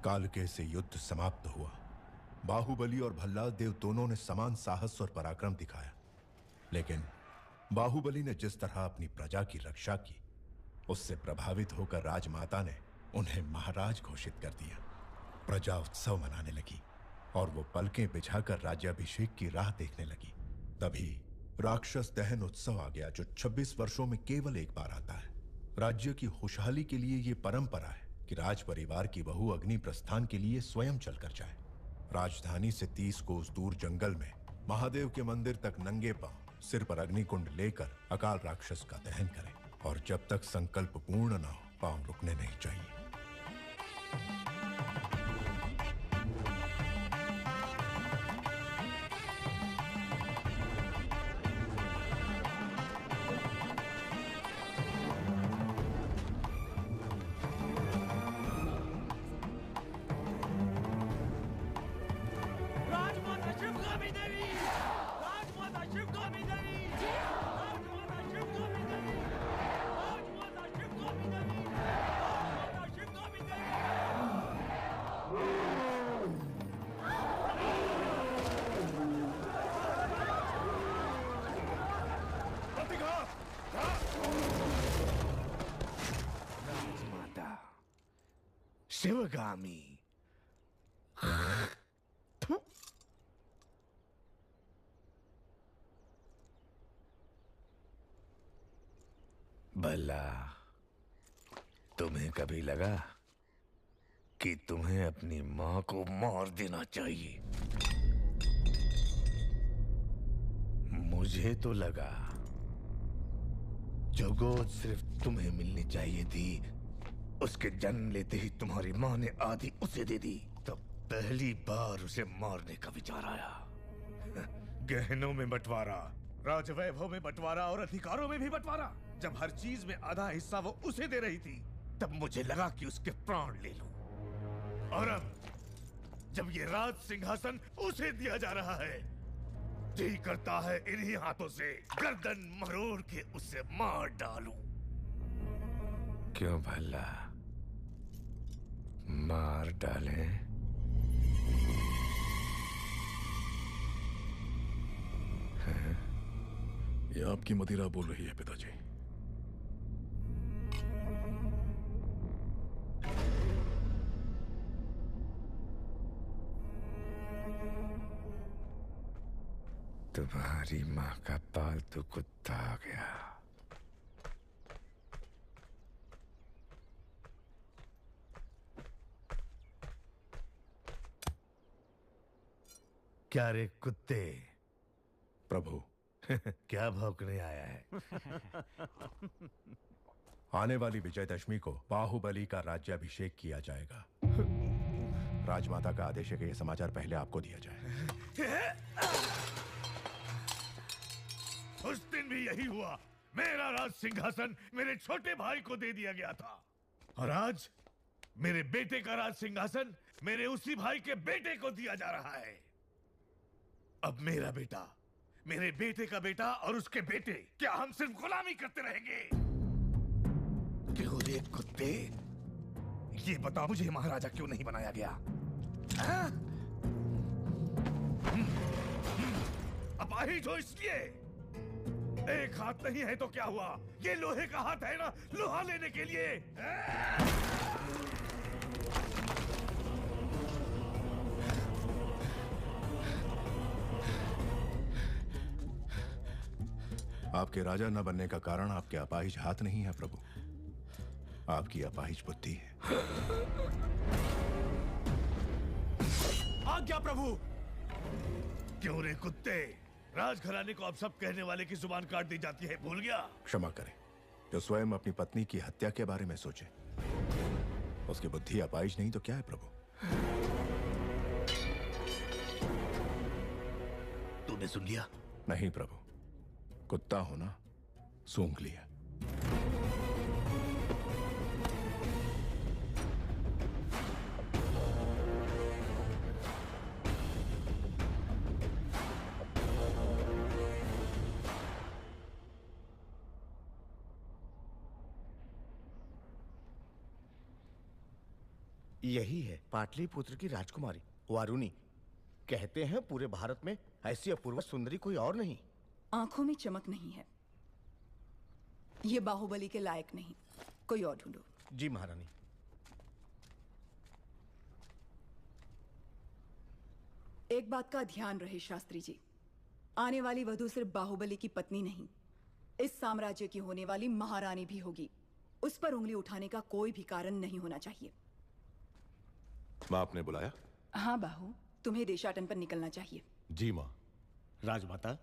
कालके से युद्ध समाप्त हुआ। बाहुबली और भल्लाल देव दोनों ने समान साहस और पराक्रम दिखाया, लेकिन बाहुबली ने जिस तरह अपनी प्रजा की रक्षा की, उससे प्रभावित होकर राजमाता ने उन्हें महाराज घोषित कर दिया। प्रजा उत्सव मनाने लगी और वो पलकें बिछाकर राज्याभिषेक की राह देखने लगी। तभी राक्षस दहन उत्सव आ गया, जो 26 वर्षों में केवल एक बार आता है। राज्य की खुशहाली के लिए यह परंपरा है कि राज परिवार की बहू अग्नि प्रस्थान के लिए स्वयं चलकर जाए। राजधानी से 30 कोस दूर जंगल में महादेव के मंदिर तक नंगे पांव सिर पर अग्निकुंड लेकर अकाल राक्षस का दहन करें, और जब तक संकल्प पूर्ण न हो पांव रुकने नहीं चाहिए। शिवगामी। भला तुम्हें कभी लगा कि तुम्हें अपनी मां को मार देना चाहिए? मुझे तो लगा जो गोद सिर्फ तुम्हें मिलनी चाहिए थी, उसके जन्म लेते ही तुम्हारी मां ने आधी उसे दे दी। तब पहली बार उसे मारने का विचार आया। गहनों में बंटवारा, राजवैभव में बंटवारा और अधिकारों में भी बंटवारा। जब हर चीज में आधा हिस्सा वो उसे दे रही थी, तब मुझे लगा कि उसके प्राण ले लूं। और अब जब ये राज सिंहासन उसे दिया जा रहा है, जी करता है इन्हीं हाथों से गर्दन मरोड़ के उसे मार डालूं। क्यों भला, मार डालें? ये आपकी मदिरा बोल रही है पिताजी। तुम्हारी माँ का पालतू कुत्ता आ गया। क्या रे कुत्ते? प्रभु। क्या भौंकने आया है? आने वाली विजयदशमी को बाहुबली का राज्याभिषेक किया जाएगा। राजमाता का आदेश है कि यह समाचार पहले आपको दिया जाए। उस दिन भी यही हुआ। मेरा राज सिंहासन मेरे छोटे भाई को दे दिया गया था, और आज मेरे बेटे का राज सिंहासन मेरे उसी भाई के बेटे को दिया जा रहा है। अब मेरा बेटा, मेरे बेटे का बेटा और उसके बेटे, क्या हम सिर्फ गुलामी करते रहेंगे? क्यों रे कुत्ते? ये बता मुझे, महाराजा क्यों नहीं बनाया गया? अपाहिज हो इसलिए? एक हाथ नहीं है तो क्या हुआ? ये लोहे का हाथ है ना, लोहा लेने के लिए। आपके राजा न बनने का कारण आपके अपाहिज हाथ नहीं है प्रभु, आपकी अपाहिज बुद्धि है। आज्ञा प्रभु। क्यों रे कुत्ते? राजघराने को अब सब कहने वाले की जुबान काट दी जाती है, भूल गया? क्षमा करें, जो स्वयं अपनी पत्नी की हत्या के बारे में सोचे, उसकी बुद्धि अपाहिज नहीं तो क्या है प्रभु? तूने सुन लिया? नहीं प्रभु, कुत्ता हो ना, सूंघ लिया। यही है पाटलिपुत्र की राजकुमारी वारुणी। कहते हैं पूरे भारत में ऐसी अपूर्व सुंदरी कोई और नहीं। आंखों में चमक नहीं है, ये बाहुबली के लायक नहीं। कोई और ढूंढो। जी महारानी। एक बात का ध्यान रहे शास्त्री जी, आने वाली वधू सिर्फ बाहुबली की पत्नी नहीं, इस साम्राज्य की होने वाली महारानी भी होगी। उस पर उंगली उठाने का कोई भी कारण नहीं होना चाहिए। माँ, आपने बुलाया? हाँ बाहु, तुम्हें देशाटन पर निकलना चाहिए। जी माँ। राजमाता,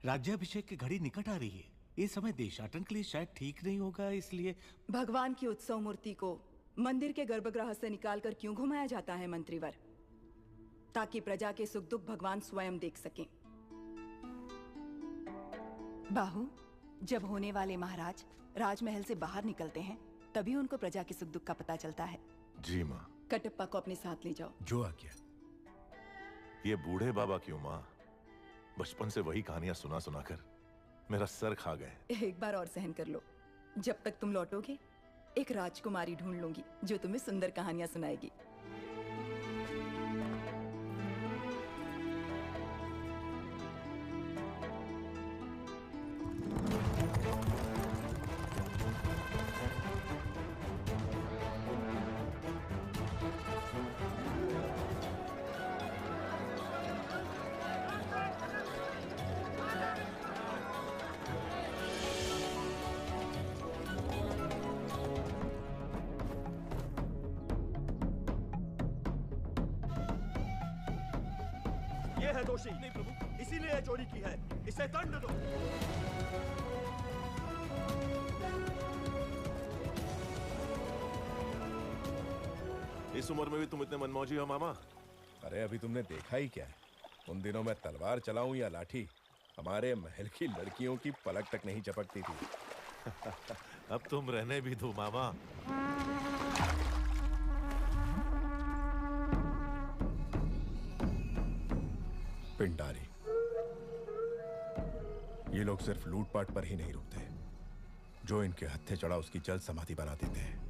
राज्याभिषेक की घड़ी निकट आ रही है। ये समय देशाटन के लिए शायद ठीक नहीं होगा, इसलिए भगवान की उत्सव मूर्ति को मंदिर के गर्भगृह से निकालकर क्यों घुमाया जाता है मंत्रीवर? ताकि प्रजा के सुख दुख भगवान स्वयं देख सकें। बाहु, जब होने वाले महाराज राजमहल से बाहर निकलते हैं तभी उनको प्रजा के सुख दुख का पता चलता है। जी माँ। कटप्पा को अपने साथ ले जाओ। जो आज्ञा। ये बूढ़े बाबा क्यों माँ? बचपन से वही कहानियां सुना सुना कर मेरा सर खा गए। एक बार और सहन कर लो। जब तक तुम लौटोगे एक राजकुमारी ढूंढ लूंगी जो तुम्हें सुंदर कहानियां सुनाएगी। ये है दोषी। नहीं प्रभु, इसीलिए चोरी की है, इसे दंड दो। इस उम्र में भी तुम इतने मनमौजी हो मामा? अरे अभी तुमने देखा ही क्या है? उन दिनों मैं तलवार चलाऊं या लाठी, हमारे महल की लड़कियों की पलक तक नहीं चपकती थी। अब तुम रहने भी दो मामा। पिंडारी, ये लोग सिर्फ लूटपाट पर ही नहीं रुकते, जो इनके हत्थे चढ़ा उसकी जल्द समाधि बना देते हैं।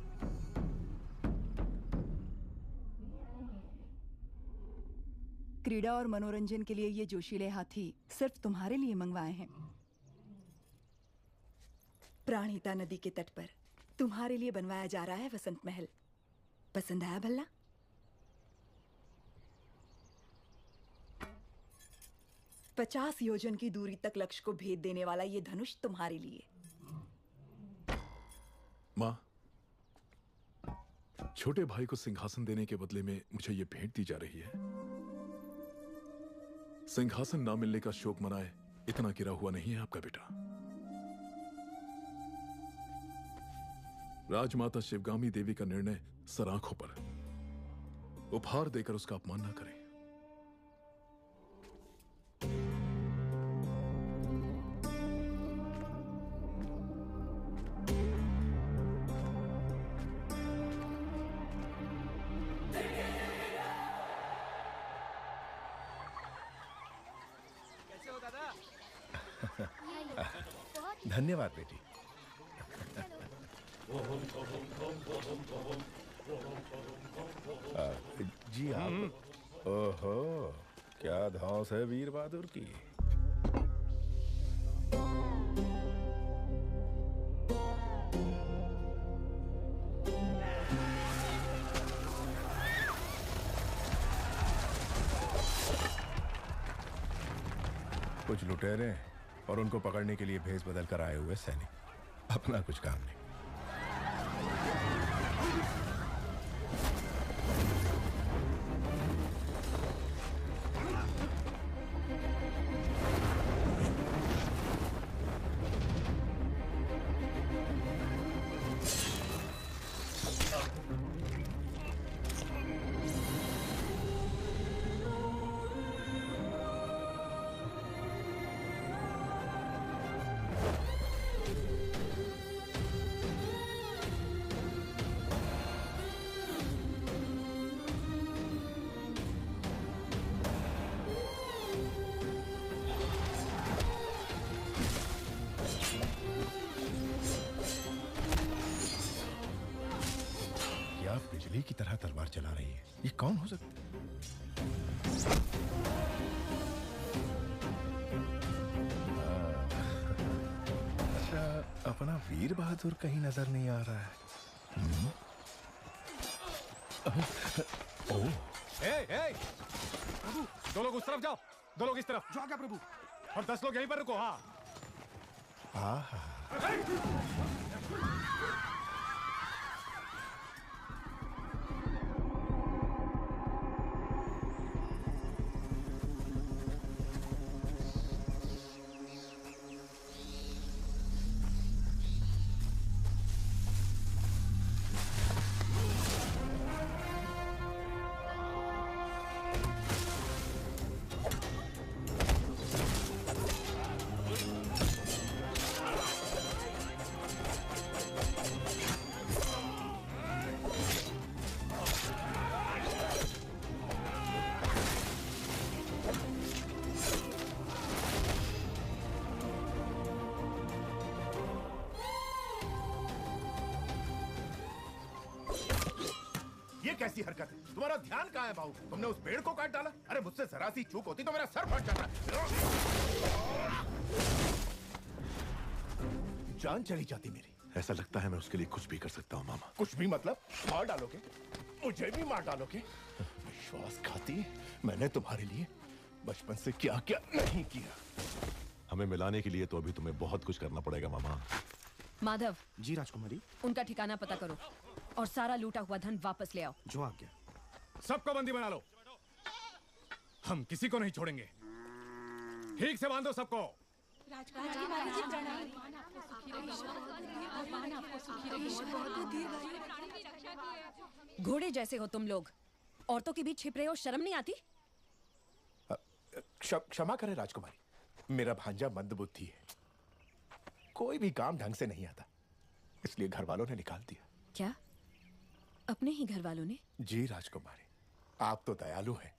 क्रीड़ा और मनोरंजन के लिए ये जोशीले हाथी सिर्फ तुम्हारे लिए मंगवाए हैं। प्राणहिता नदी के तट पर तुम्हारे लिए बनवाया जा रहा है वसंत महल। पसंद आया भल्ला? 50 योजन की दूरी तक लक्ष्य को भेद देने वाला ये धनुष तुम्हारे लिए। माँ, छोटे भाई को सिंहासन देने के बदले में मुझे ये भेंट दी जा रही है। सिंहासन ना मिलने का शोक मनाए इतना गिरा हुआ नहीं है आपका बेटा। राजमाता शिवगामी देवी का निर्णय सराखों पर, उपहार देकर उसका अपमान ना करें। धन्यवाद बेटी। जी आप। ओहो, क्या धौंस है वीर बहादुर की। कुछ लुटेरे और उनको पकड़ने के लिए भेष बदल कर आए हुए सैनिक, अपना कुछ काम नहीं। ये कौन हो सकता है? अच्छा, अपना वीर बहादुर कहीं नजर नहीं आ रहा है। ओह, प्रभु, 2 लोग उस तरफ जाओ, 2 लोग इस तरफ। जो आगे प्रभु। और 10 लोग यहीं पर रुको। हाँ। कैसी हरकत है? तुम्हारा ध्यान कहाँ है बाबू? तुमने उस पेड़ को काट डाला। अरे मुझसे जरा सी चूक होती तो मेरा सर फट जाता। जान चली जाती मेरी। ऐसा लगता है मैं उसके लिए कुछ भी कर सकता हूँ मामा। कुछ भी मतलब? मार डालोगे? मुझे भी मार डालोगे? विश्वासघाती, मैंने तुम्हारे लिए बचपन से क्या क्या नहीं किया। हमें मिलाने के लिए तो अभी तुम्हें बहुत कुछ करना पड़ेगा मामा। माधव। जी राजकुमारी। उनका ठिकाना पता करो और सारा लूटा हुआ धन वापस ले आओ। जो आ गया। सबको बंदी बना लो। हम किसी को नहीं छोड़ेंगे। ठीक से बांधो सबको। घोड़े जैसे हो तुम लोग, औरतों के बीच छिप रहे हो, शर्म नहीं आती? क्षमा करें राजकुमारी, मेरा भांजा मंदबुद्धि है, कोई भी काम ढंग से नहीं आता, इसलिए घर वालों ने निकाल दिया। क्या? अपने ही घर वालों ने? जी राजकुमारी, आप तो दयालु हैं।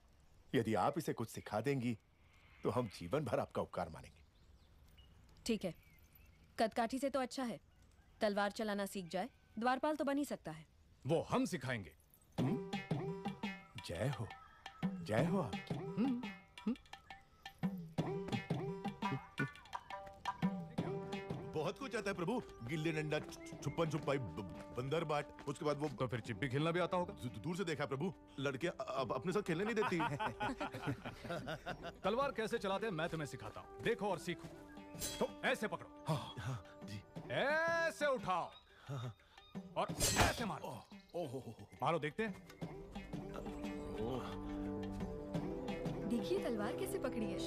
यदि आप इसे कुछ सिखा देंगी तो हम जीवन भर आपका उपकार मानेंगे। ठीक है, कदकाठी से तो अच्छा है तलवार चलाना सीख जाए, द्वारपाल तो बन ही सकता है। वो हम सिखाएंगे। जय हो आपकी। बहुत कुछ आता है प्रभु। गिल्ली डंडा, छुपन छुपाई, बंदर बाट, उसके बाद वो तो फिर चिप्पी खेलना भी आता होगा। दूर से देखा प्रभु। लड़के अब अपने साथ खेलने नहीं देती। तलवार कैसे चलाते हैं मैं तुम्हें सिखाता हूँ, देखो और सीखो। तो ऐसे पकड़ो। हाँ जी। ऐसे उठाओ और ऐसे मारो। मारो, देखते हैं। देखिए तलवार कैसे पकड़ी है।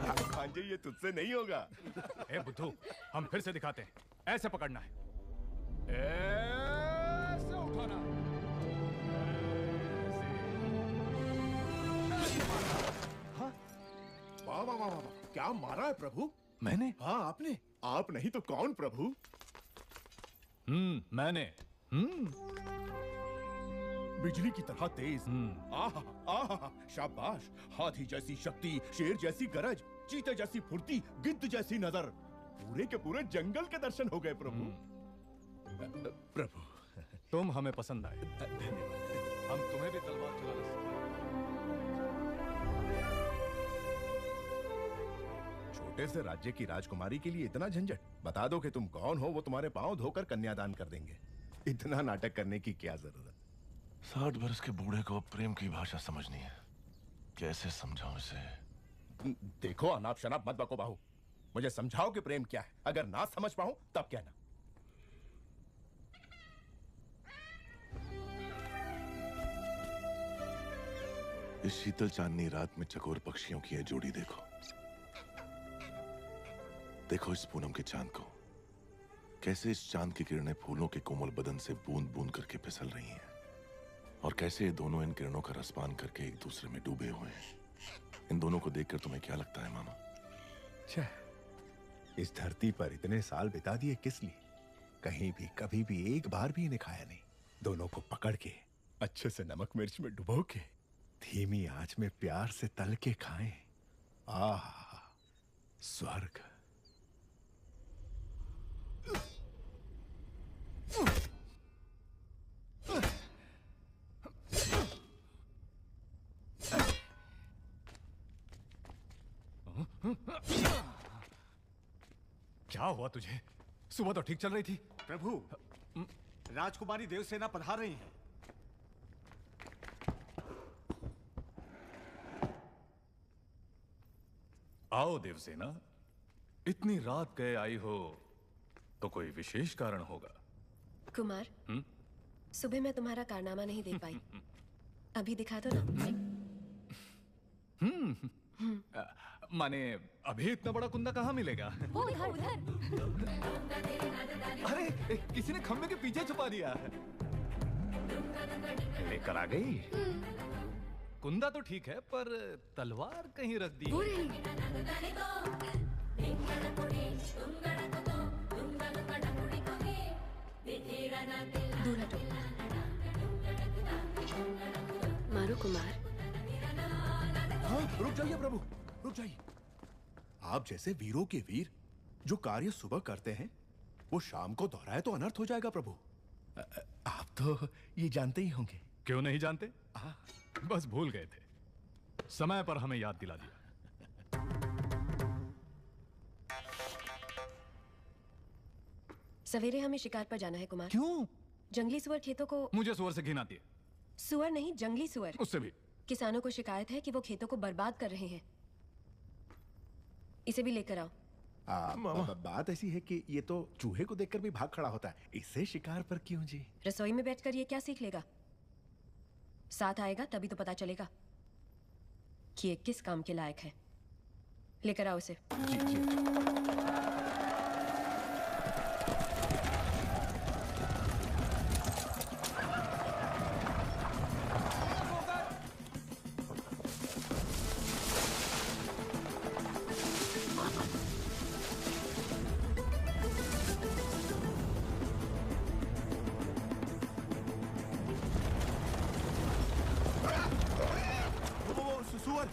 भांजे, ये तुझसे नहीं होगा। ए बुद्धू, हम फिर से दिखाते हैं। ऐसे पकड़ना है, ऐसे उठाना है, वाह वाह वाह वाह, क्या मारा है प्रभु? मैंने? हाँ आपने। आप नहीं तो कौन प्रभु? मैंने। बिजली की तरह तेज। आहा आहा, शाबाश। हाथी जैसी शक्ति, शेर जैसी गरज, चीते जैसी फुर्ती, गिद्ध जैसी नजर। पूरे के पूरे जंगल के दर्शन हो गए प्रभु। प्रभु, तुम हमें पसंद आए। हम तुम्हें भी तलवार चलाना सिखाएंगे। छोटे से राज्य की राजकुमारी के लिए इतना झंझट? बता दो कि तुम कौन हो, वो तुम्हारे पांव धोकर कन्यादान कर देंगे। इतना नाटक करने की क्या जरूरत? 60 बरस के बूढ़े को प्रेम की भाषा समझनी है। कैसे समझाऊं इसे? देखो, अनाप शनाप मत बको बाहू। मुझे समझाओ कि प्रेम क्या है। अगर ना समझ पाऊं तब कहना। इस शीतल चांदनी रात में चकोर पक्षियों की यह जोड़ी देखो। देखो इस पूनम के चांद को, कैसे इस चांद की किरणें फूलों के कोमल बदन से बूंद बूंद करके फिसल रही हैं, और कैसे ये दोनों इन किरणों का रसपान करके एक दूसरे में डूबे हुए हैं। इन दोनों को देखकर तुम्हें क्या लगता है मामा? इस धरती पर इतने साल बिता दिए किस लिए? कहीं भी कभी भी एक बार भी इन्हें खाया नहीं। दोनों को पकड़ के अच्छे से नमक मिर्च में डुबो के धीमी आंच में प्यार से तल के खाएं। आह, स्वर्ग। क्या हुआ तुझे? सुबह तो ठीक चल रही थी। प्रभु, राजकुमारी देवसेना पधार रही हैं। आओ देवसेना। इतनी रात गए आई हो तो कोई विशेष कारण होगा। कुमार, सुबह मैं तुम्हारा कारनामा नहीं देख पाई, अभी दिखा दो ना। माने अभी इतना बड़ा कुंदा कहाँ मिलेगा? वो उधर। अरे किसी ने खंबे के पीछे छुपा दिया। लेकर आ गई। कुंदा तो ठीक है, पर तलवार कहीं रख दी। वो रही। दूर हटो। मारो कुमार। हाँ, रुक जाइए प्रभु, रुक जाइए। आप जैसे वीरों के वीर जो कार्य सुबह करते हैं वो शाम को दोहराए तो अनर्थ हो जाएगा प्रभु। आप तो ये जानते ही होंगे। क्यों नहीं जानते? बस भूल गए थे। समय पर हमें याद दिला दिया। सवेरे हमें शिकार पर जाना है कुमार। क्यों? जंगली सुअर खेतों को। मुझे सुअर से घिन आती है। सुअर नहीं, जंगली सुअर। उससे भी। किसानों को शिकायत है कि वो खेतों को बर्बाद कर रहे हैं। इसे भी लेकर आओ। बात ऐसी है कि ये तो चूहे को देखकर भी भाग खड़ा होता है, इससे शिकार पर क्यों जी? रसोई में बैठकर ये क्या सीख लेगा? साथ आएगा तभी तो पता चलेगा कि ये किस काम के लायक है। लेकर आओ इसे। सुअर।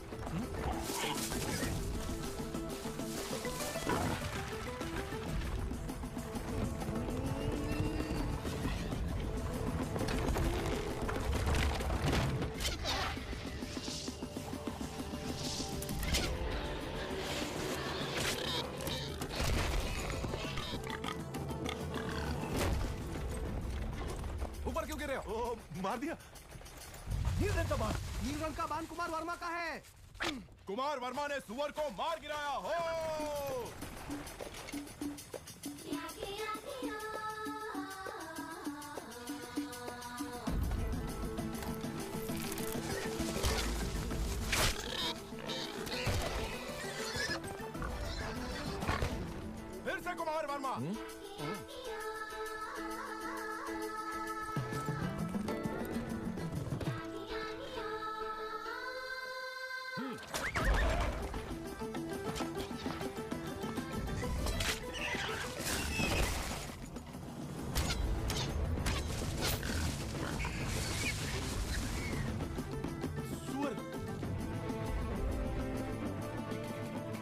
ऊपर क्यों गिरे हो? मार दिया। नील रंग का बाण कुमार वर्मा का है। कुमार वर्मा ने सुअर को मार गिराया हो। फिर से कुमार वर्मा।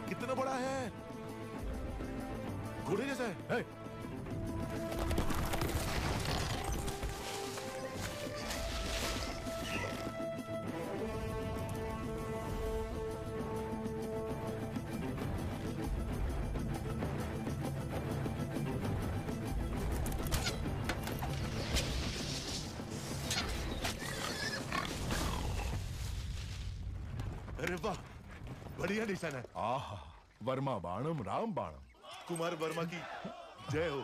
कितना बड़ा है? घोड़े जैसा है। अरे वाह, बढ़िया निशान है। आहा, वर्मा बाणम राम बाणम। कुमार वर्मा की जय हो।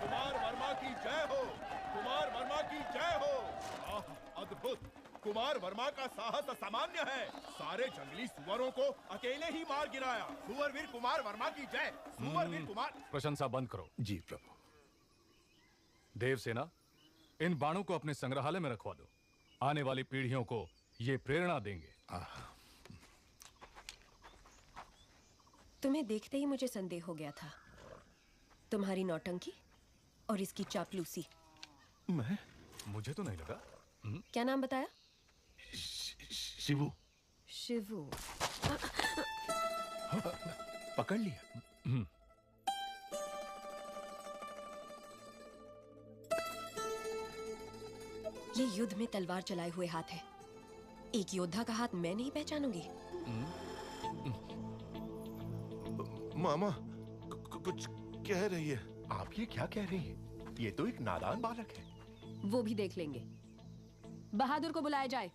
कुमार वर्मा की जय हो। कुमार वर्मा की जय हो। आहा, अद्भुत। कुमार वर्मा का साहस असामान्य है। सारे जंगली सुअरों को अकेले ही मार गिराया। सुअरवीर कुमार वर्मा की जय। सुअरवीर कुमार। प्रशंसा बंद करो। जी प्रभु। देवसेना, इन बाणों को अपने संग्रहालय में रखवा दो। आने वाली पीढ़ियों को ये प्रेरणा देंगे। तुम्हें देखते ही मुझे संदेह हो गया था। तुम्हारी नौटंकी और इसकी चापलूसी। मैं? मुझे तो नहीं लगा। क्या नाम बताया? शिवू। शिवू। पकड़ लिया। ये युद्ध में तलवार चलाए हुए हाथ है। एक योद्धा का हाथ मैं नहीं पहचानूंगी। मामा कुछ कह रही है। आप ये क्या कह रही हैं? ये तो एक नादान बालक है। वो भी देख लेंगे। बहादुर को बुलाया जाए।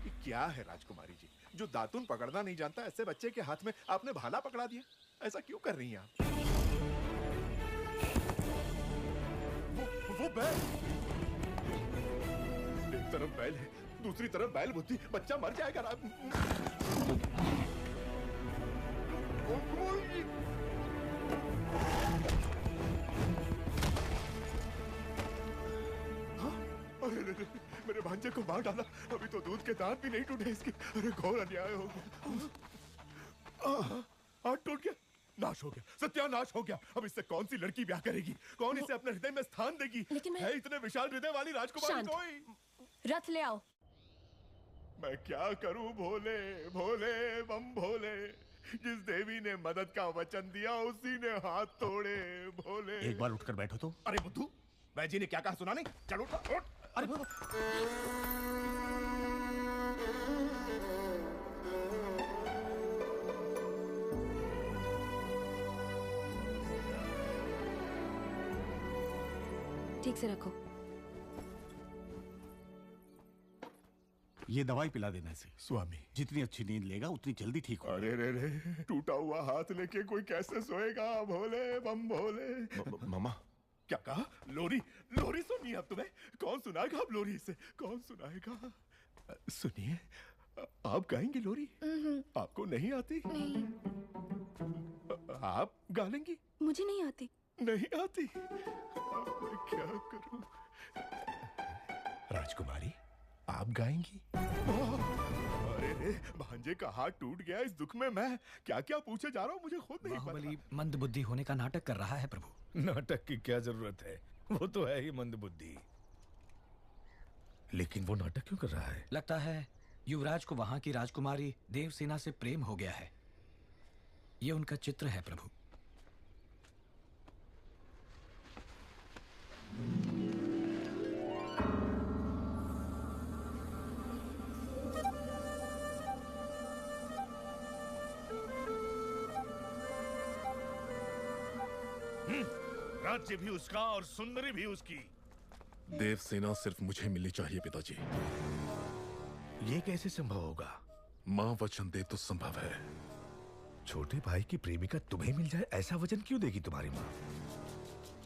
ये क्या है राजकुमारी जी, जो दातुन पकड़ना नहीं जानता ऐसे बच्चे के हाथ में आपने भाला पकड़ा दिया? ऐसा क्यों कर रही हैं आप? वो बैल, एक तरफ बैल है, दूसरी तरफ बैल बुद्धि, बच्चा मर जाएगा। अरे मेरे भांजे को मार डाला। अभी तो दूध के दांत भी नहीं टूटे इसके। अरे घोर अन्याय हो गया। हाथ टूट गया, नाश हो गया, सत्यानाश हो गया। अब इससे कौन सी लड़की ब्याह करेगी? कौन इसे अपने हृदय में स्थान देगी? लेकिन है इतने विशाल हृदय वाली राजकुमारी कोई? रथ ले आओ। मैं क्या करूं भोले भोले बम भोले, जिस देवी ने मदद का वचन दिया उसी ने हाथ तोड़े। भोले एक बार उठकर बैठो तो। अरे बुद्धू, वैद्य जी ने क्या कहा सुना नहीं? चलो उठ। अरे ठीक से रखो। ये दवाई पिला देने से स्वामी जितनी अच्छी नींद लेगा उतनी जल्दी ठीक होगा। अरे रे टूटा हुआ हाथ लेके कोई कैसे सोएगा? भोले बम भोले। मामा क्या कहा? लोरी लोरी सुनिए अब तुम्हें। कौन सुनाएगा अब लोरी इसे? कौन सुनाएगा? सुनिए, आप गाएंगी लोरी? आपको नहीं आती? नहीं। आप गा लेंगी? मुझे नहीं आती। नहीं आती? अब मैं क्या करूं? राजकुमारी, आप गाएंगी? अरे रे, भांजे का हाथ टूट गया। इस दुख में मैं क्या क्या पूछे जा रहा हूँ, मुझे खुद नहीं बाहुबली मंदबुद्धि होने का नाटक कर रहा है प्रभु। नाटक की क्या जरूरत है? वो तो है ही मंदबुद्धि। लेकिन वो नाटक क्यों कर रहा है? लगता है युवराज को वहां की राजकुमारी देवसेना से प्रेम हो गया है। ये उनका चित्र है प्रभु। राज्य भी उसका और सुंदरी भी उसकी। देवसेना सिर्फ मुझे मिलनी चाहिए पिताजी। ये कैसे संभव होगा? मां वचन दे तो संभव है। छोटे भाई की प्रेमिका तुम्हें मिल जाए, ऐसा वचन क्यों देगी तुम्हारी मां?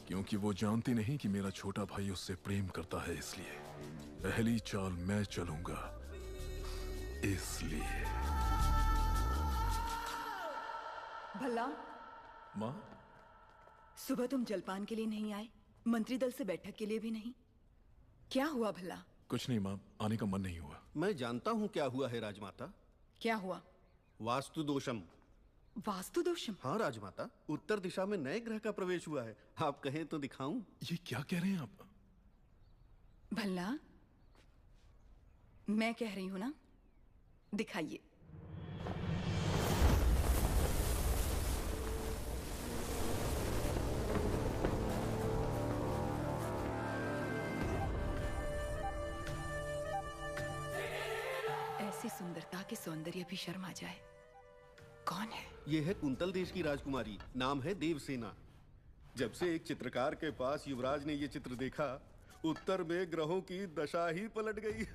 क्योंकि वो जानती नहीं कि मेरा छोटा भाई उससे प्रेम करता है, इसलिए पहली चाल मैं चलूंगा। इसलिए भला मां, सुबह तुम जलपान के लिए नहीं आए, मंत्री दल से बैठक के लिए भी नहीं। क्या हुआ भला? कुछ नहीं मां, आने का मन नहीं हुआ। मैं जानता हूँ क्या हुआ है राजमाता। क्या हुआ? वास्तु दोषम। वास्तु दोषम? हाँ राजमाता, उत्तर दिशा में नए ग्रह का प्रवेश हुआ है। आप कहें तो दिखाऊं? ये क्या कह रहे हैं आप? भला मैं कह रही हूं ना, दिखाइए। ऐसी सुंदरता के सौंदर्य भी शर्मा जाए। कौन है? यह है कुंतल देश की राजकुमारी, नाम है देवसेना। जब से एक चित्रकार के पास युवराज ने यह चित्र देखा, उत्तर में ग्रहों की दशा ही पलट गई।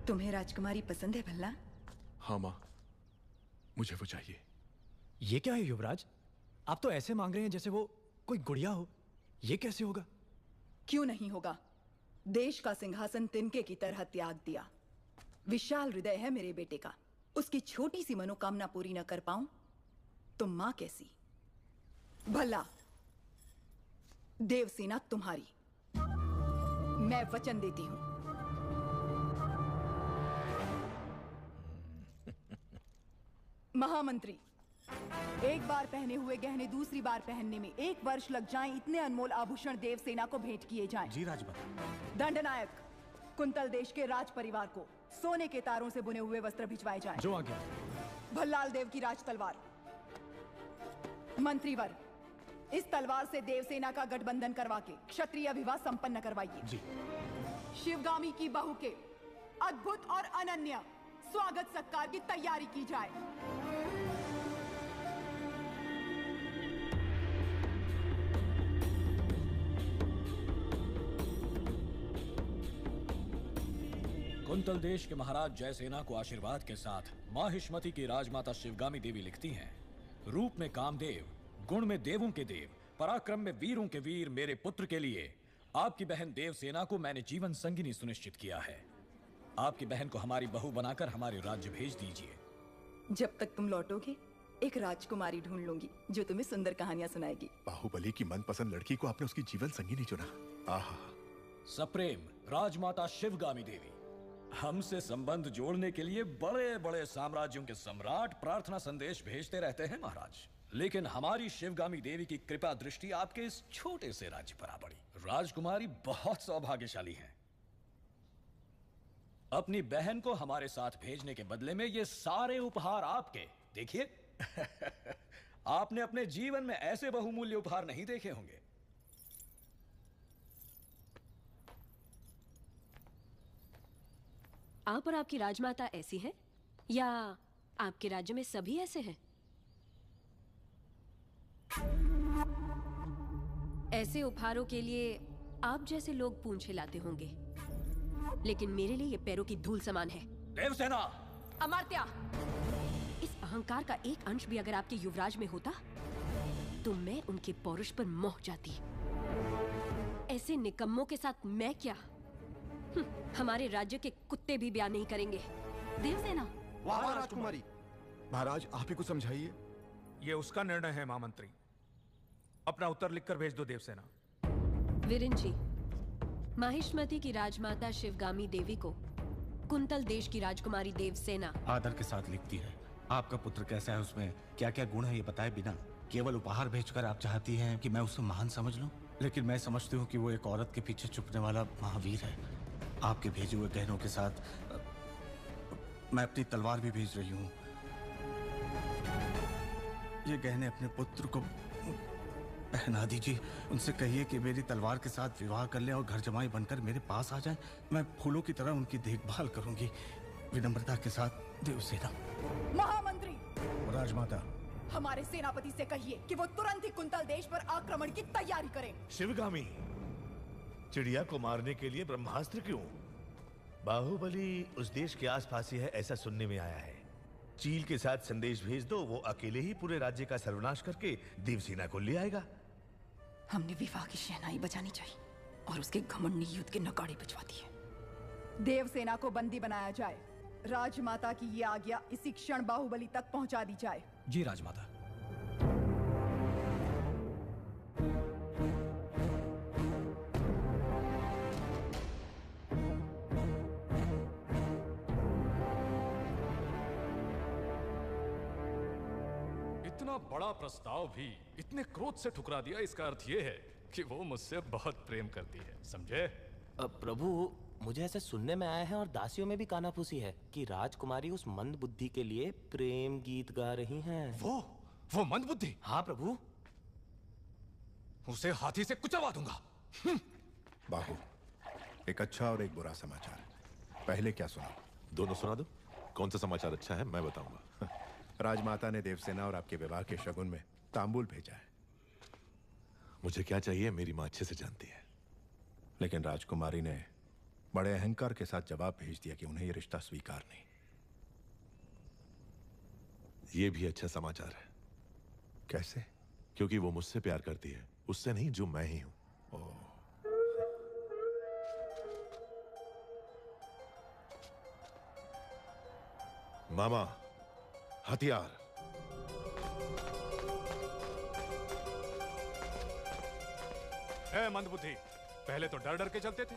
तुम्हें राजकुमारी पसंद है भल्ला? हाँ मां, मुझे वो चाहिए। ये क्या है युवराज? आप तो ऐसे मांग रहे हैं जैसे वो कोई गुड़िया हो। ये कैसे होगा? क्यों नहीं होगा? देश का सिंहासन तिनके की तरह त्याग दिया। विशाल हृदय है मेरे बेटे का। उसकी छोटी सी मनोकामना पूरी न कर पाऊं तो मां कैसी? भला देवसेना तुम्हारी, मैं वचन देती हूं। महामंत्री, एक बार पहने हुए गहने दूसरी बार पहनने में 1 वर्ष लग जाएं, इतने अनमोल आभूषण देवसेना को भेंट किए जाएं। जी राजमाता। दंडनायक, कुंतल देश के राज परिवार को सोने के तारों से बुने हुए वस्त्र भिजवाए जाएं। जो आज्ञा। भल्लाल देव की राज तलवार, मंत्रीवर, इस तलवार से देवसेना का गठबंधन करवा के क्षत्रिय विवाह संपन्न करवाइए। जी। शिवगामी की बहू के अद्भुत और अनन्य स्वागत सत्कार की तैयारी की जाए। कुंतल देश के महाराज जयसेना को आशीर्वाद के साथ मां हिष्मती की राजमाता शिवगामी देवी लिखती हैं, रूप में कामदेव, गुण में देवों के देव, पराक्रम में वीरों के वीर मेरे पुत्र के लिए आपकी बहन देवसेना को मैंने जीवन संगिनी सुनिश्चित किया है। आपकी बहन को हमारी बहू बनाकर हमारे राज्य भेज दीजिए। जब तक तुम लौटोगे एक राजकुमारी ढूंढ लूंगी जो तुम्हें सुंदर कहानियां सुनाएगी। बाहुबली की मनपसंद लड़की को आपने उसकी जीवन संगिनी चुना। आहा। सप्रेम राजमाता शिवगामी देवी, हमसे संबंध जोड़ने के लिए बड़े बड़े साम्राज्यों के सम्राट प्रार्थना संदेश भेजते रहते हैं महाराज, लेकिन हमारी शिवगामी देवी की कृपा दृष्टि आपके इस छोटे से राज्य पर आ पड़ी। राजकुमारी बहुत सौभाग्यशाली हैं। अपनी बहन को हमारे साथ भेजने के बदले में ये सारे उपहार आपके। देखिए आपने अपने जीवन में ऐसे बहुमूल्य उपहार नहीं देखे होंगे। आप और आपकी राजमाता ऐसी हैं या आपके राज्य में सभी ऐसे हैं? ऐसे उपहारों के लिए आप जैसे लोग पूंछ हिलाते होंगे, लेकिन मेरे लिए ये पैरों की धूल समान है। देवसेना! अमर्त्य! इस अहंकार का एक अंश भी अगर आपके युवराज में होता तो मैं उनके पौरुष पर मोह जाती। ऐसे निकम्मों के साथ मैं क्या? हमारे राज्य के कुत्ते भी ब्याह नहीं करेंगे। देवसेना! वाह राजकुमारी! महाराज आप ही को समझाइए। ये उसका निर्णय है महामंत्री। अपना उत्तर लिखकर भेज दो देवसेना। विरिंची, माहिष्मती की राजमाता शिवगामी देवी को कुंतल देश की राजकुमारी देवसेना आदर के साथ लिखती है। आपका पुत्र कैसा है, उसमें क्या क्या गुण है ये बताए बिना केवल उपहार भेजकर आप चाहती हैं कि मैं उसे महान समझ लूं, लेकिन मैं समझती हूँ कि वो एक औरत के पीछे छुपने वाला महावीर है। आपके भेजे हुए गहनों के साथ मैं अपनी तलवार भी भेज रही हूँ। ये गहने अपने पुत्र को पहना दीजिए। उनसे कहिए कि मेरी तलवार के साथ विवाह कर लें और घर जमाई बनकर मेरे पास आ जाएं। मैं फूलों की तरह उनकी देखभाल करूंगी। विनम्रता के साथ देवसेना। महामंत्री! राजमाता, हमारे सेनापति से कहिए कि वो तुरंत ही कुंतल देश पर आक्रमण की तैयारी करें। शिवगामी, चिड़िया को मारने के लिए ब्रह्मास्त्र क्यों? बाहुबली उस देश के आसपास ही है, ऐसा सुनने में आया है। चील के साथ संदेश भेज दो, वो अकेले ही पूरे राज्य का सर्वनाश करके देवसेना को ले आएगा। हमने विवाह की शहनाई बजानी चाहिए और उसके घमंडी युद्ध के नगाड़े बजवा दिए। देवसेना को बंदी बनाया जाए। राजमाता की ये आज्ञा इसी क्षण बाहुबली तक पहुंचा दी जाए। जी राजमाता। इतना बड़ा प्रस्ताव भी इतने क्रोध से ठुकरा दिया, इसका अर्थ ये है कि वो मुझसे बहुत प्रेम करती है, समझे? प्रभु, मुझे ऐसे सुनने में आया है और दासियों में भी कानाफूसी है कि राजकुमारी उस मंद बुद्धि के लिए प्रेम गीत गा रही हैं। वो मंद बुद्धि? हाँ प्रभु। उसे हाथी से कुचलवा दूंगा। बाहु, एक अच्छा और एक बुरा समाचार। पहले क्या सुना? दोनों सुना दो। कौन सा समाचार अच्छा है मैं बताऊंगा। राजमाता ने देवसेना और आपके विवाह के शगुन में तांबूल भेजा है। मुझे क्या चाहिए मेरी मां अच्छे से जानती है। लेकिन राजकुमारी ने बड़े अहंकार के साथ जवाब भेज दिया कि उन्हें यह रिश्ता स्वीकार नहीं। यह भी अच्छा समाचार है। कैसे? क्योंकि वो मुझसे प्यार करती है, उससे नहीं जो मैं ही हूं। मामा, हथियार। मंदबुद्धि, पहले तो डर डर के चलते थे,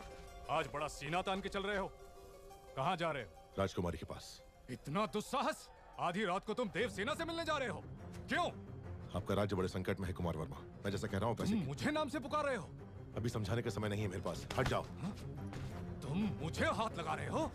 आज बड़ा सीना तान के चल रहे हो। कहां जा रहे हो? राजकुमारी के पास। इतना दुस्साहस? आधी रात को तुम देवसेना से मिलने जा रहे हो? क्यों? आपका राज्य बड़े संकट में है कुमार वर्मा। मैं जैसा कह रहा हूं पैसे। मुझे नाम से पुकार रहे हो? अभी समझाने का समय नहीं है मेरे पास। हट जाओ। तुम मुझे हाथ लगा रहे हो?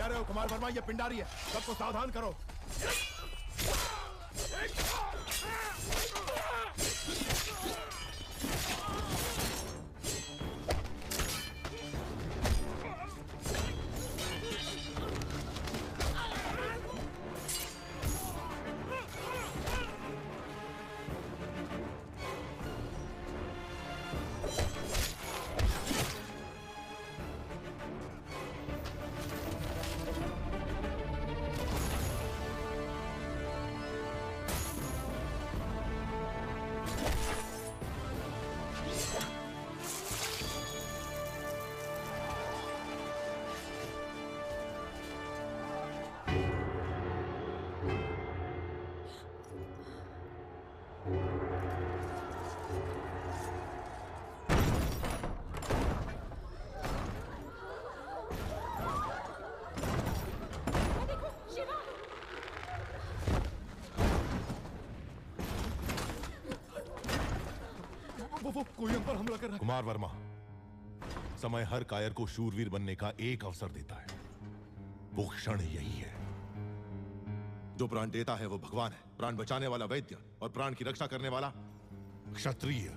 कह रहे हो कुमार वर्मा, ये पिंडारी है, सबको सावधान करो। वो कोई हम पर हमला कर रहा है। कुमार वर्मा, समय हर कायर को शूरवीर बनने का एक अवसर देता है। वो क्षण यही है। जो प्राण देता है वो भगवान है, प्राण बचाने वाला वैद्य और प्राण की रक्षा करने वाला क्षत्रिय।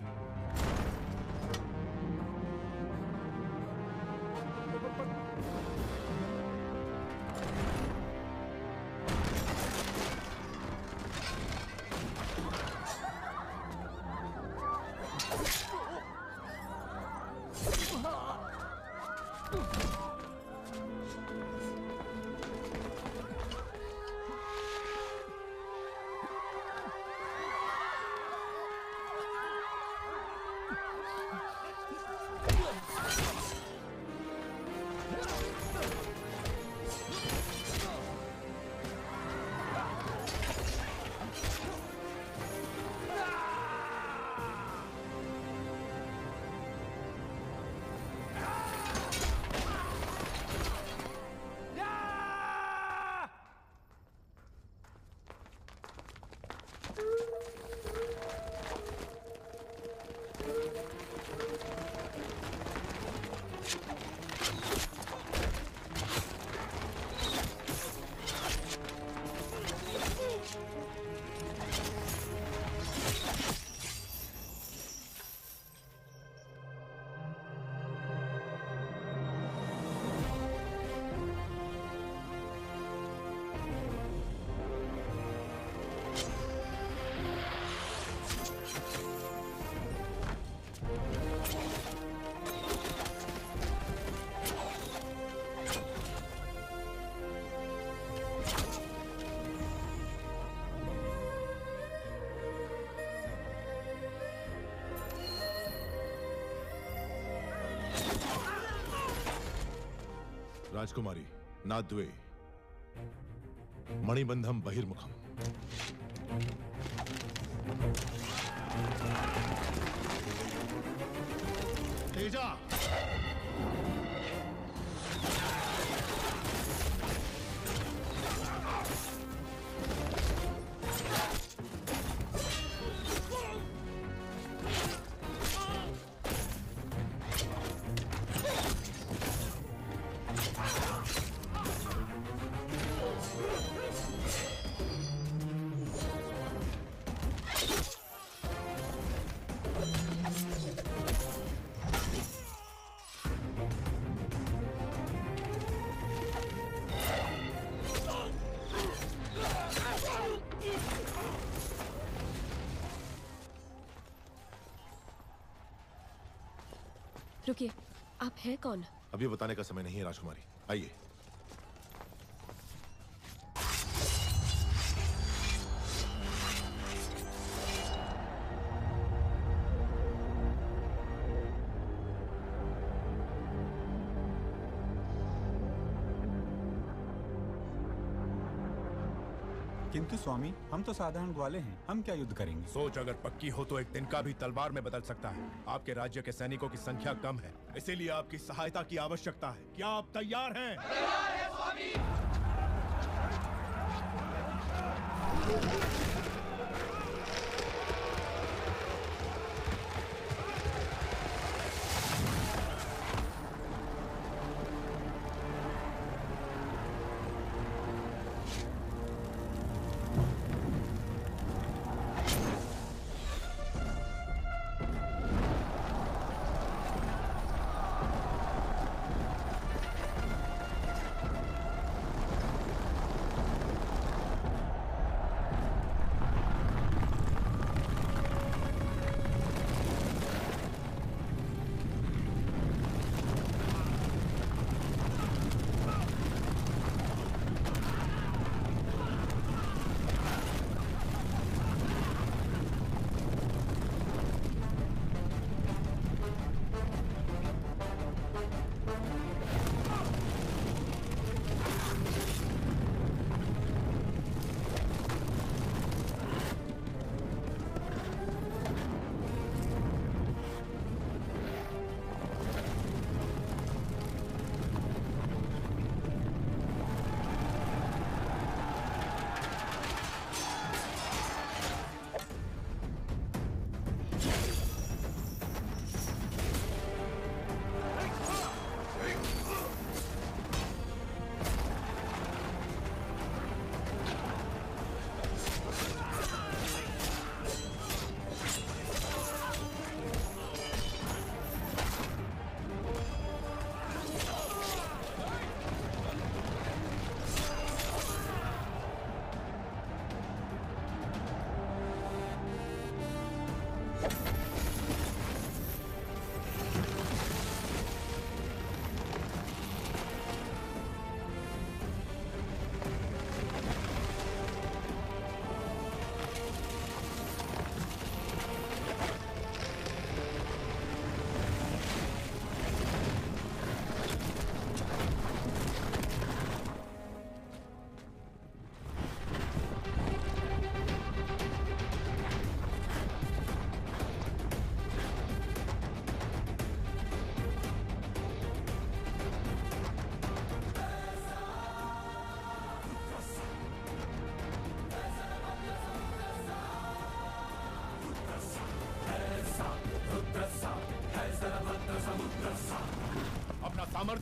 राजकुमारी नाद्वे मणिबंधम बहिर्मुखम। तेजा रुकिए, आप हैं कौन? अभी बताने का समय नहीं है राजकुमारी, आइए। किंतु स्वामी, हम तो साधारण ग्वाले हैं, हम क्या युद्ध करेंगे? सोच अगर पक्की हो तो एक दिन का भी तलवार में बदल सकता है। आपके राज्य के सैनिकों की संख्या कम है, इसीलिए आपकी सहायता की आवश्यकता है। क्या आप तैयार हैं? तैयार है स्वामी।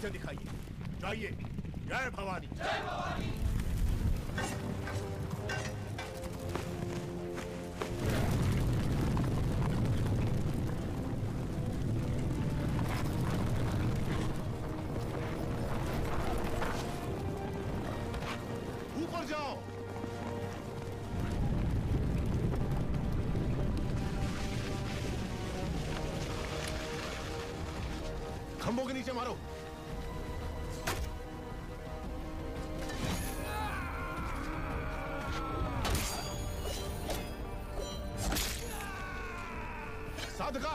परिचय दिखाइए। जाइए। जय भवानी। जय भवानी। ऊपर जाओ। खंभों के नीचे मारो। साधका।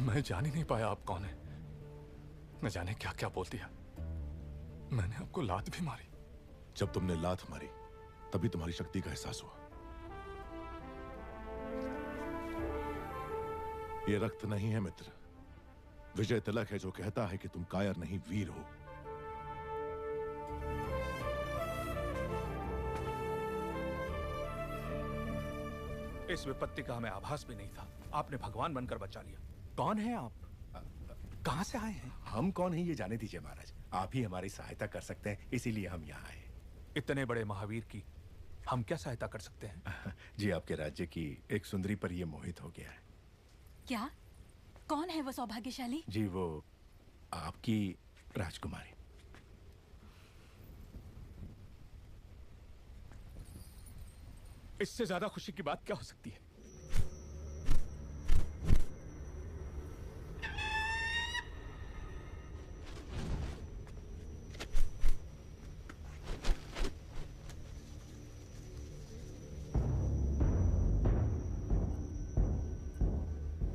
मैं जान ही नहीं पाया आप कौन है। न जाने क्या क्या बोल दिया। मैंने आपको लात भी मारी। जब तुमने लात मारी तभी तुम्हारी शक्ति का एहसास हुआ। ये रक्त नहीं है मित्र, विजय तिलक है जो कहता है कि तुम कायर नहीं वीर हो। इस विपत्ति का हमें आभास भी नहीं था। आपने भगवान बनकर बचा लिया। कौन है आप? कहां से आए हैं? हम कौन हैं ये जाने दीजिए महाराज। आप ही हमारी सहायता कर सकते हैं, इसीलिए हम यहाँ आए। इतने बड़े महावीर की हम क्या सहायता कर सकते हैं? जी, आपके राज्य की एक सुंदरी पर ये मोहित हो गया है। क्या? कौन है वो सौभाग्यशाली? जी, वो आपकी राजकुमारी। इससे ज्यादा खुशी की बात क्या हो सकती है?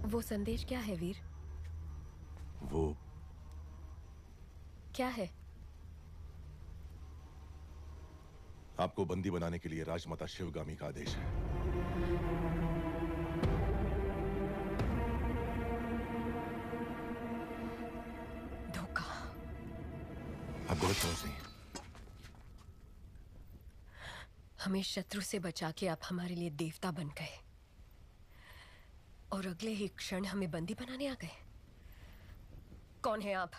वो संदेश क्या है वीर? वो क्या है? आपको बंदी बनाने के लिए राजमाता शिवगामी का आदेश है। धोखा। आप गलत समझ रही हैं। हमें शत्रु से बचा के आप हमारे लिए देवता बन गए और अगले ही क्षण हमें बंदी बनाने आ गए। कौन है आप?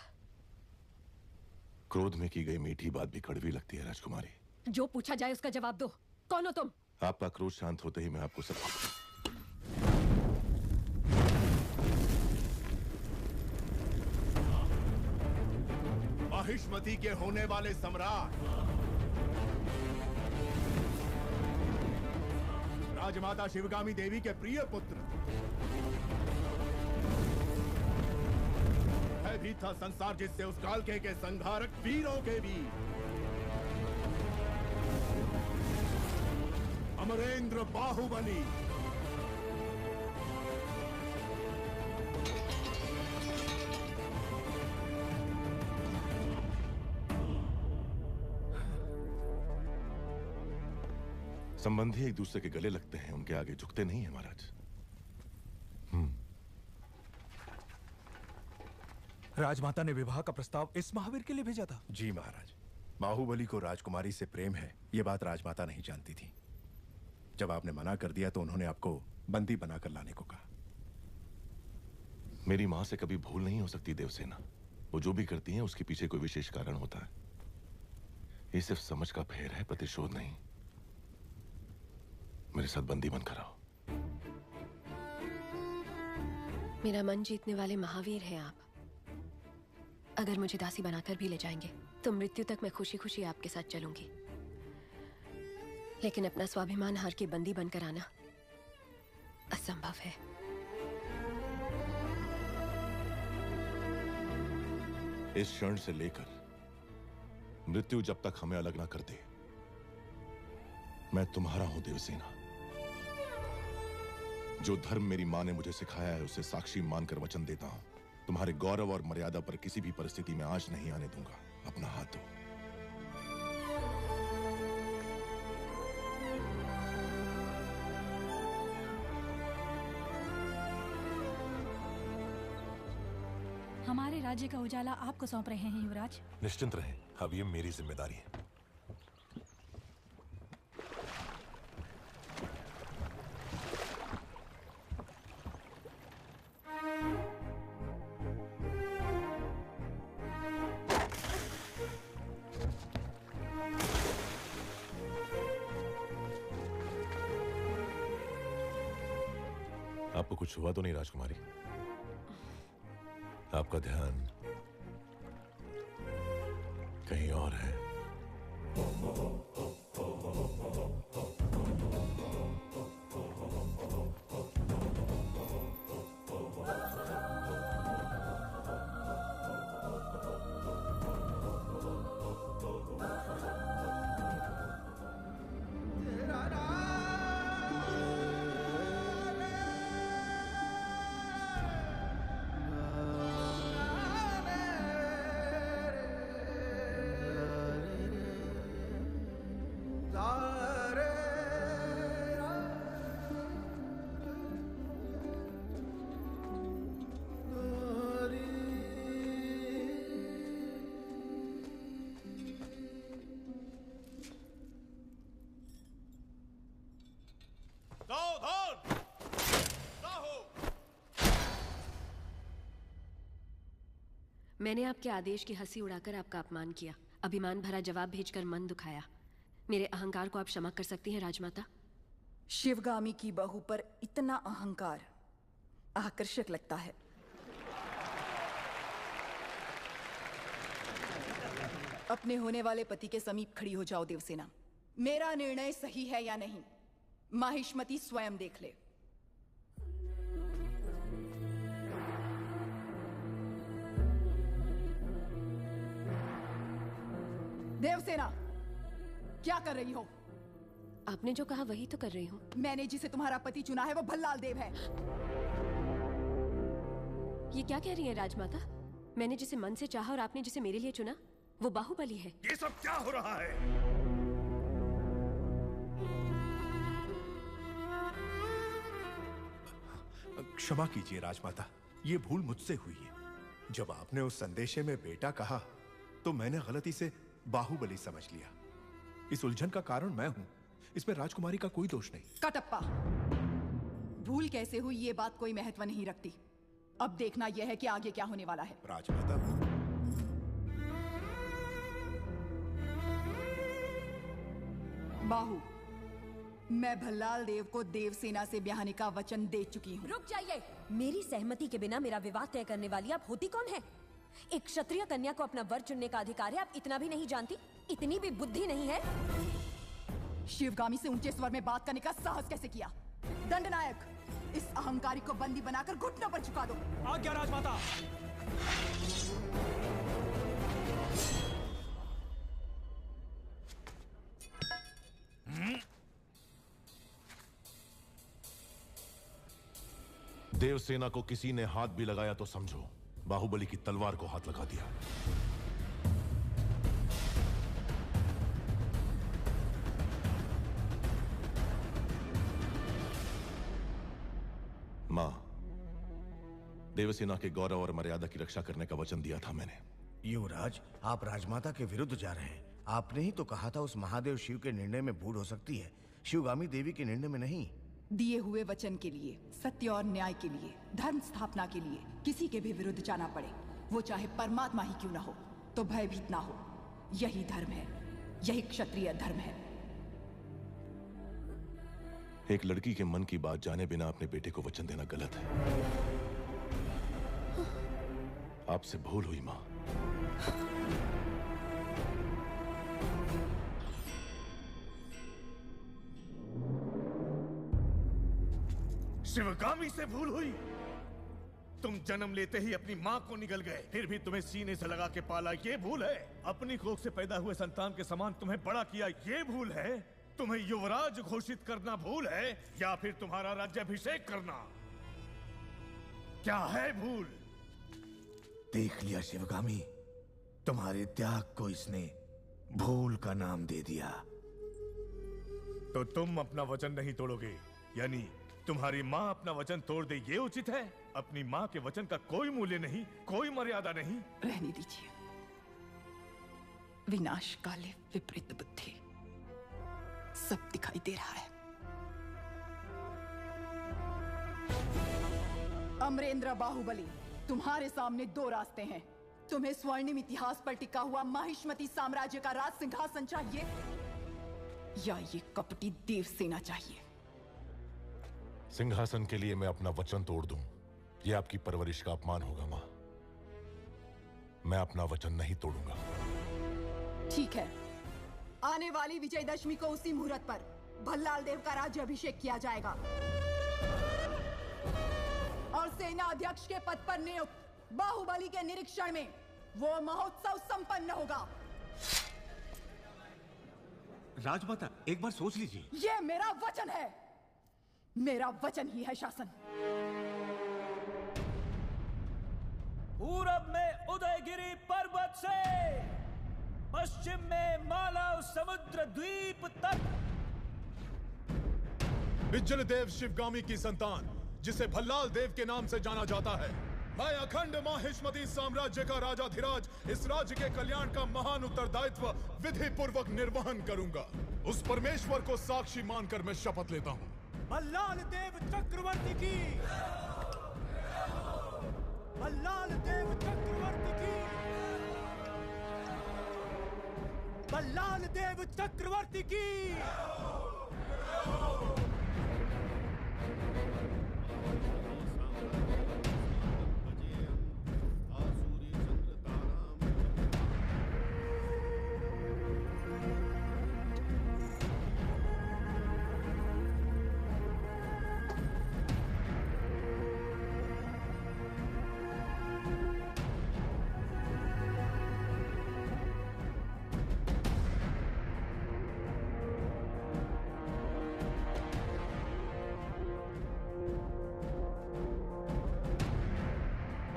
क्रोध में की गई मीठी बात भी कड़वी लगती है राजकुमारी। जो पूछा जाए उसका जवाब दो। कौन हो तुम? आपका क्रोध शांत होते ही मैं आपको सब महिष्मति के होने वाले सम्राट राजमाता शिवगामी देवी के प्रिय पुत्र है भी था संसार जिससे उस काल के संहारक वीरों के वीर अमरेंद्र बाहुबली। संबंधी एक दूसरे के गले लगते हैं, उनके आगे झुकते नहीं है महाराज। राजमाता ने विवाह का प्रस्ताव इस महावीर के लिए भेजा था? जी महाराज, बाहुबली को राजकुमारी से प्रेम है ये बात राजमाता नहीं जानती थी। जब आपने मना कर दिया तो उन्होंने आपको बंदी बनाकर लाने को कहा। मेरी मां से कभी भूल नहीं हो सकती देवसेना। वो जो भी करती हैं उसके पीछे कोई विशेष कारण होता है। ये सिर्फ समझ का फेर है, प्रतिशोध नहीं। मेरे साथ बंदी बनकर आओ। मेरा मन जीतने वाले महावीर हैं आप। अगर मुझे दासी बनाकर भी ले जाएंगे तो मृत्यु तक मैं खुशी खुशी आपके साथ चलूंगी, लेकिन अपना स्वाभिमान हार के बंदी बनकर आना असंभव है। इस क्षण से लेकर मृत्यु जब तक हमें अलग ना कर दे, मैं तुम्हारा हूं देवसेना। जो धर्म मेरी मां ने मुझे सिखाया है उसे साक्षी मानकर वचन देता हूं, तुम्हारे गौरव और मर्यादा पर किसी भी परिस्थिति में आंच नहीं आने दूंगा। अपना हाथ दो। हमारे राज्य का उजाला आपको सौंप रहे हैं युवराज। निश्चिंत रहें, अब ये मेरी जिम्मेदारी है। आपको कुछ हुआ तो नहीं राजकुमारी? आपका ध्यान कहीं और है। मैंने आपके आदेश की हंसी उड़ाकर आपका अपमान किया, अभिमान भरा जवाब भेजकर मन दुखाया। मेरे अहंकार को आप क्षमा कर सकती हैं राजमाता? शिवगामी की बहू पर इतना अहंकार आकर्षक लगता है। अपने होने वाले पति के समीप खड़ी हो जाओ देवसेना। मेरा निर्णय सही है या नहीं, माहिष्मती स्वयं देख ले। देवसेना, क्या कर रही हो? आपने जो कहा वही तो कर रही हूँ। मैंने जिसे तुम्हारा पति चुना है वो भल्लाल देव है। ये क्या कह रही है राजमाता? मैंने जिसे मन से चाहा और आपने जिसे मेरे लिए चुना वो बाहुबली है। ये सब क्या हो रहा है? क्षमा कीजिए राजमाता, ये भूल मुझसे हुई है। जब आपने उस संदेशे में बेटा कहा तो मैंने गलती से बाहुबली समझ लिया। इस उलझन का कारण मैं हूं, इसमें राजकुमारी का कोई दोष नहीं। कटप्पा, भूल कैसे हुई ये बात कोई महत्व नहीं रखती। अब देखना यह है कि आगे क्या होने वाला है। राजमाता, बाहु, मैं भल्लाल देव को देवसेना से ब्याहने का वचन दे चुकी हूँ। रुक जाइए। मेरी सहमति के बिना मेरा विवाह तय करने वाली आप होती कौन है? एक क्षत्रिय कन्या को अपना वर चुनने का अधिकार है, आप इतना भी नहीं जानती? इतनी भी बुद्धि नहीं है? शिवगामी से ऊंचे स्वर में बात करने का साहस कैसे किया? दंडनायक, इस अहंकारी को बंदी बनाकर घुटनों पर झुका दो। आज्ञा राजमाता। देवसेना को किसी ने हाथ भी लगाया तो समझो बाहुबली की तलवार को हाथ लगा दिया। मां, देवसेना के गौरव और मर्यादा की रक्षा करने का वचन दिया था मैंने। युवराज, आप राजमाता के विरुद्ध जा रहे हैं। आपने ही तो कहा था उस महादेव शिव के निर्णय में भूल हो सकती है, शिवगामी देवी के निर्णय में नहीं। दिए हुए वचन के लिए, सत्य और न्याय के लिए, धर्म स्थापना के लिए किसी के भी विरुद्ध जाना पड़े, वो चाहे परमात्मा ही क्यों ना हो, तो भयभीत ना हो। यही धर्म है, यही क्षत्रिय धर्म है। एक लड़की के मन की बात जाने बिना अपने बेटे को वचन देना गलत है। आपसे भूल हुई मां। शिवगामी से भूल हुई? तुम जन्म लेते ही अपनी माँ को निगल गए, फिर भी तुम्हें सीने से लगा के पाला, ये भूल है? अपनी कोख से पैदा हुए संतान के समान तुम्हें बड़ा किया, ये भूल है? तुम्हें युवराज घोषित करना भूल है, या फिर तुम्हारा राज्याभिषेक करना? क्या है भूल? देख लिया शिवगामी, तुम्हारे त्याग को इसने भूल का नाम दे दिया। तो तुम अपना वचन नहीं तोड़ोगे, यानी तुम्हारी माँ अपना वचन तोड़ दे, ये उचित है? अपनी माँ के वचन का कोई मूल्य नहीं, कोई मर्यादा नहीं? रहने दीजिए। विनाश काले विपरीत बुद्धि, सब दिखाई दे रहा है। अमरेंद्र बाहुबली, तुम्हारे सामने दो रास्ते हैं। तुम्हें स्वर्णिम इतिहास पर टिका हुआ माहिष्मती साम्राज्य का राज सिंहासन चाहिए, या ये कपटी देवसेना चाहिए? सिंहासन के लिए मैं अपना वचन तोड़ दूं, यह आपकी परवरिश का अपमान होगा मां। मैं अपना वचन नहीं तोड़ूंगा। ठीक है, आने वाली विजयदशमी को उसी मुहूर्त पर भल्लाल देव का राज्याभिषेक किया जाएगा और सेना अध्यक्ष के पद पर नियुक्त बाहुबली के निरीक्षण में वो महोत्सव संपन्न होगा। राजमाता, एक बार सोच लीजिए। ये मेरा वचन है, मेरा वचन ही है शासन। पूरब में उदयगिरी पर्वत से पश्चिम में मालव समुद्र द्वीप तक बिज्जल देव शिवगामी की संतान, जिसे भल्लाल देव के नाम से जाना जाता है, मैं अखंड माहिष्मती साम्राज्य का राजाधिराज इस राज्य के कल्याण का महान उत्तरदायित्व विधि पूर्वक निर्वहन करूंगा। उस परमेश्वर को साक्षी मानकर मैं शपथ लेता हूँ। भल्लाल देव चक्रवर्ती की, भल्लाल देव चक्रवर्ती की, भल्लाल देव चक्रवर्ती की।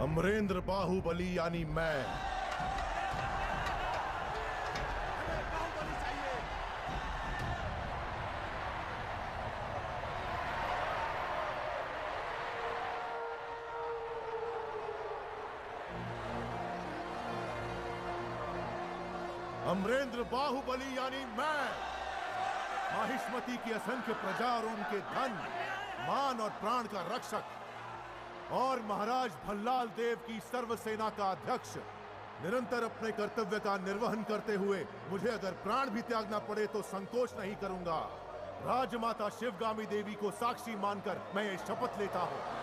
अमरेंद्र बाहुबली यानी मैं अमरेंद्र बाहुबली यानी मैं माहिष्मती की असंख्य प्रजा और उनके धन, मान और प्राण का रक्षक और महाराज भल्लाल देव की सर्व सेना का अध्यक्ष, निरंतर अपने कर्तव्य का निर्वहन करते हुए मुझे अगर प्राण भी त्यागना पड़े तो संकोच नहीं करूंगा। राजमाता शिवगामी देवी को साक्षी मानकर मैं ये शपथ लेता हूं।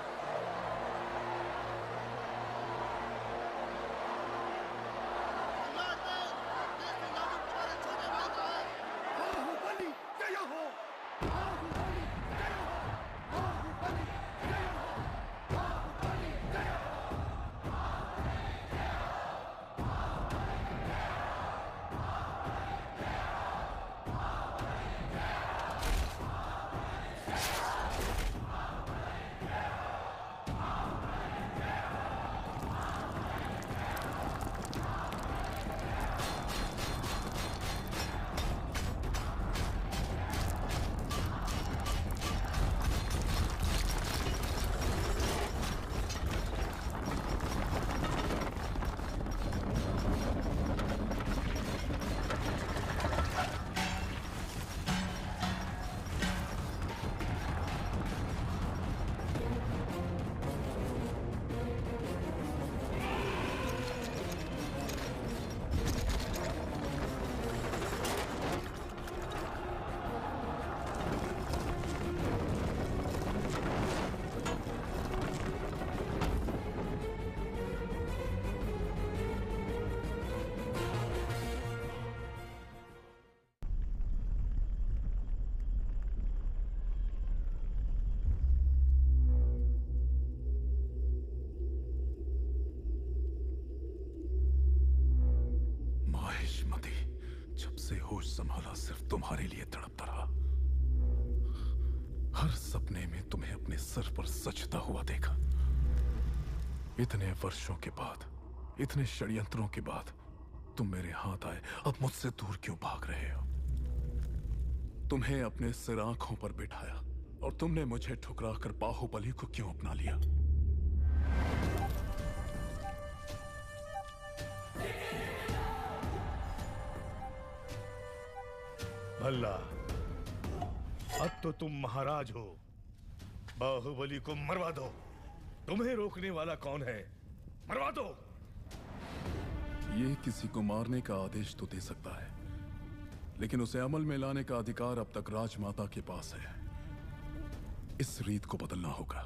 माहिष्मती, जब से होश संभाला सिर्फ तुम्हारे लिए तड़पता रहा। हर सपने में तुम्हें अपने सर पर सजता हुआ देखा। इतने वर्षों के बाद, इतने षड्यंत्रों के बाद तुम मेरे हाथ आए, अब मुझसे दूर क्यों भाग रहे हो? तुम्हें अपने सिर आंखों पर बिठाया और तुमने मुझे ठुकराकर बाहुबली को क्यों अपना लिया? भल्ला, अब तो तुम महाराज हो। बाहुबली को मरवा दो। तुम्हें रोकने वाला कौन है? मरवा दो। ये किसी को मारने का आदेश तो दे सकता है, लेकिन उसे अमल में लाने का अधिकार अब तक राजमाता के पास है। इस रीत को बदलना होगा।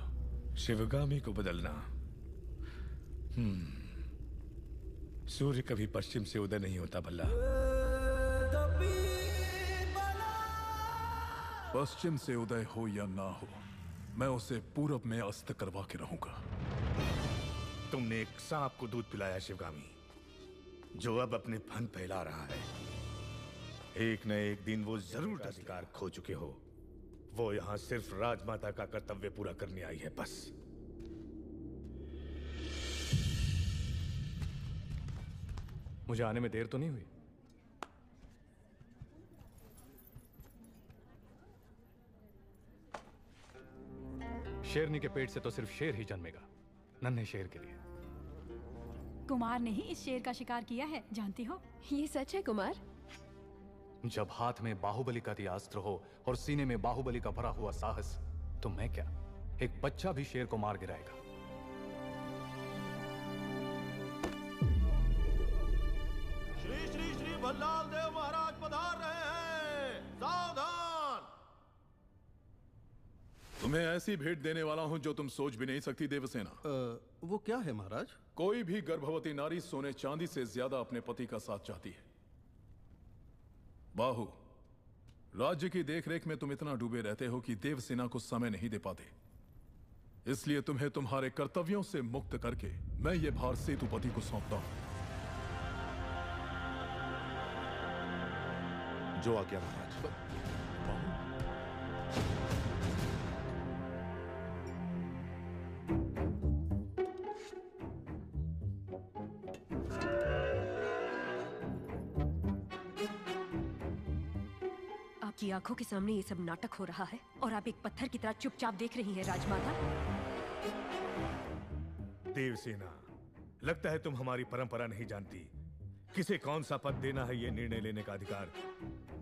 शिवगामी को बदलना? सूर्य कभी पश्चिम से उदय नहीं होता भल्ला। पश्चिम से उदय हो या ना हो, मैं उसे पूरब में अस्त करवा के रहूंगा। तुमने एक सांप को दूध पिलाया शिवगामी, जो अब अपने फन फैला रहा है। एक न एक दिन वो जरूर अधिकार खो चुके हो। वो यहां सिर्फ राजमाता का कर्तव्य पूरा करने आई है, बस। मुझे आने में देर तो नहीं हुई? शेरनी के पेट से तो सिर्फ शेर ही जन्मेगा, नन्हे शेर के लिए। कुमार ने ही इस शेर का शिकार किया है, जानती हो? ये सच है कुमार? जब हाथ में बाहुबली का अस्त्र हो और सीने में बाहुबली का भरा हुआ साहस, तो मैं क्या, एक बच्चा भी शेर को मार गिराएगा। श्री श्री श्री भल्लाल देव महाराज पधार रहे हैं, सावधान। तुम्हें ऐसी भेंट देने वाला हूं जो तुम सोच भी नहीं सकती देवसेना। वो क्या है महाराज? कोई भी गर्भवती नारी सोने चांदी से ज्यादा अपने पति का साथ चाहती है। बाहु, राज्य की देखरेख में तुम इतना डूबे रहते हो कि देवसेना को समय नहीं दे पाते। इसलिए तुम्हें तुम्हारे कर्तव्यों से मुक्त करके मैं ये भार सेतुपति को सौंपता हूं। जो आज्ञा महाराज। आपकी आंखों के सामने ये सब नाटक हो रहा है और आप एक पत्थर की तरह चुपचाप देख रही हैं राजमाता। देवसेना, लगता है तुम हमारी परंपरा नहीं जानती। किसे कौन सा पद देना है, ये निर्णय लेने का अधिकार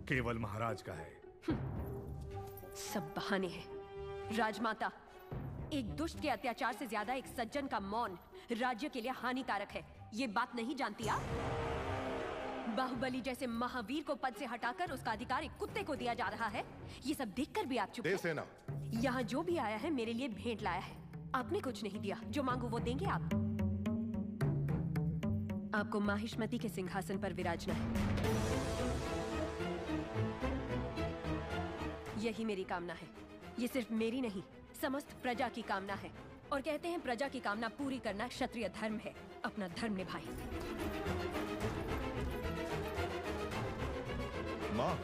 केवल महाराज का है। सब बहाने हैं। राजमाता, एक दुष्ट के अत्याचार से ज्यादा एक सज्जन का मौन राज्य के लिए हानिकारक है। ये बात नहीं जानती आप? बाहुबली जैसे महावीर को पद से हटाकर उसका अधिकार एक कुत्ते को दिया जा रहा है। ये सब देखकर भी आप चुप हैं। देवसेना, यहाँ जो भी आया है मेरे लिए भेंट लाया है। आपने कुछ नहीं दिया, जो मांगू वो देंगे आप। आपको माहिष्मती के सिंहासन पर विराजना है। यही मेरी कामना है। ये सिर्फ मेरी नहीं, समस्त प्रजा की कामना है। और कहते हैं प्रजा की कामना पूरी करना क्षत्रिय धर्म है। अपना धर्म निभाएं। मां,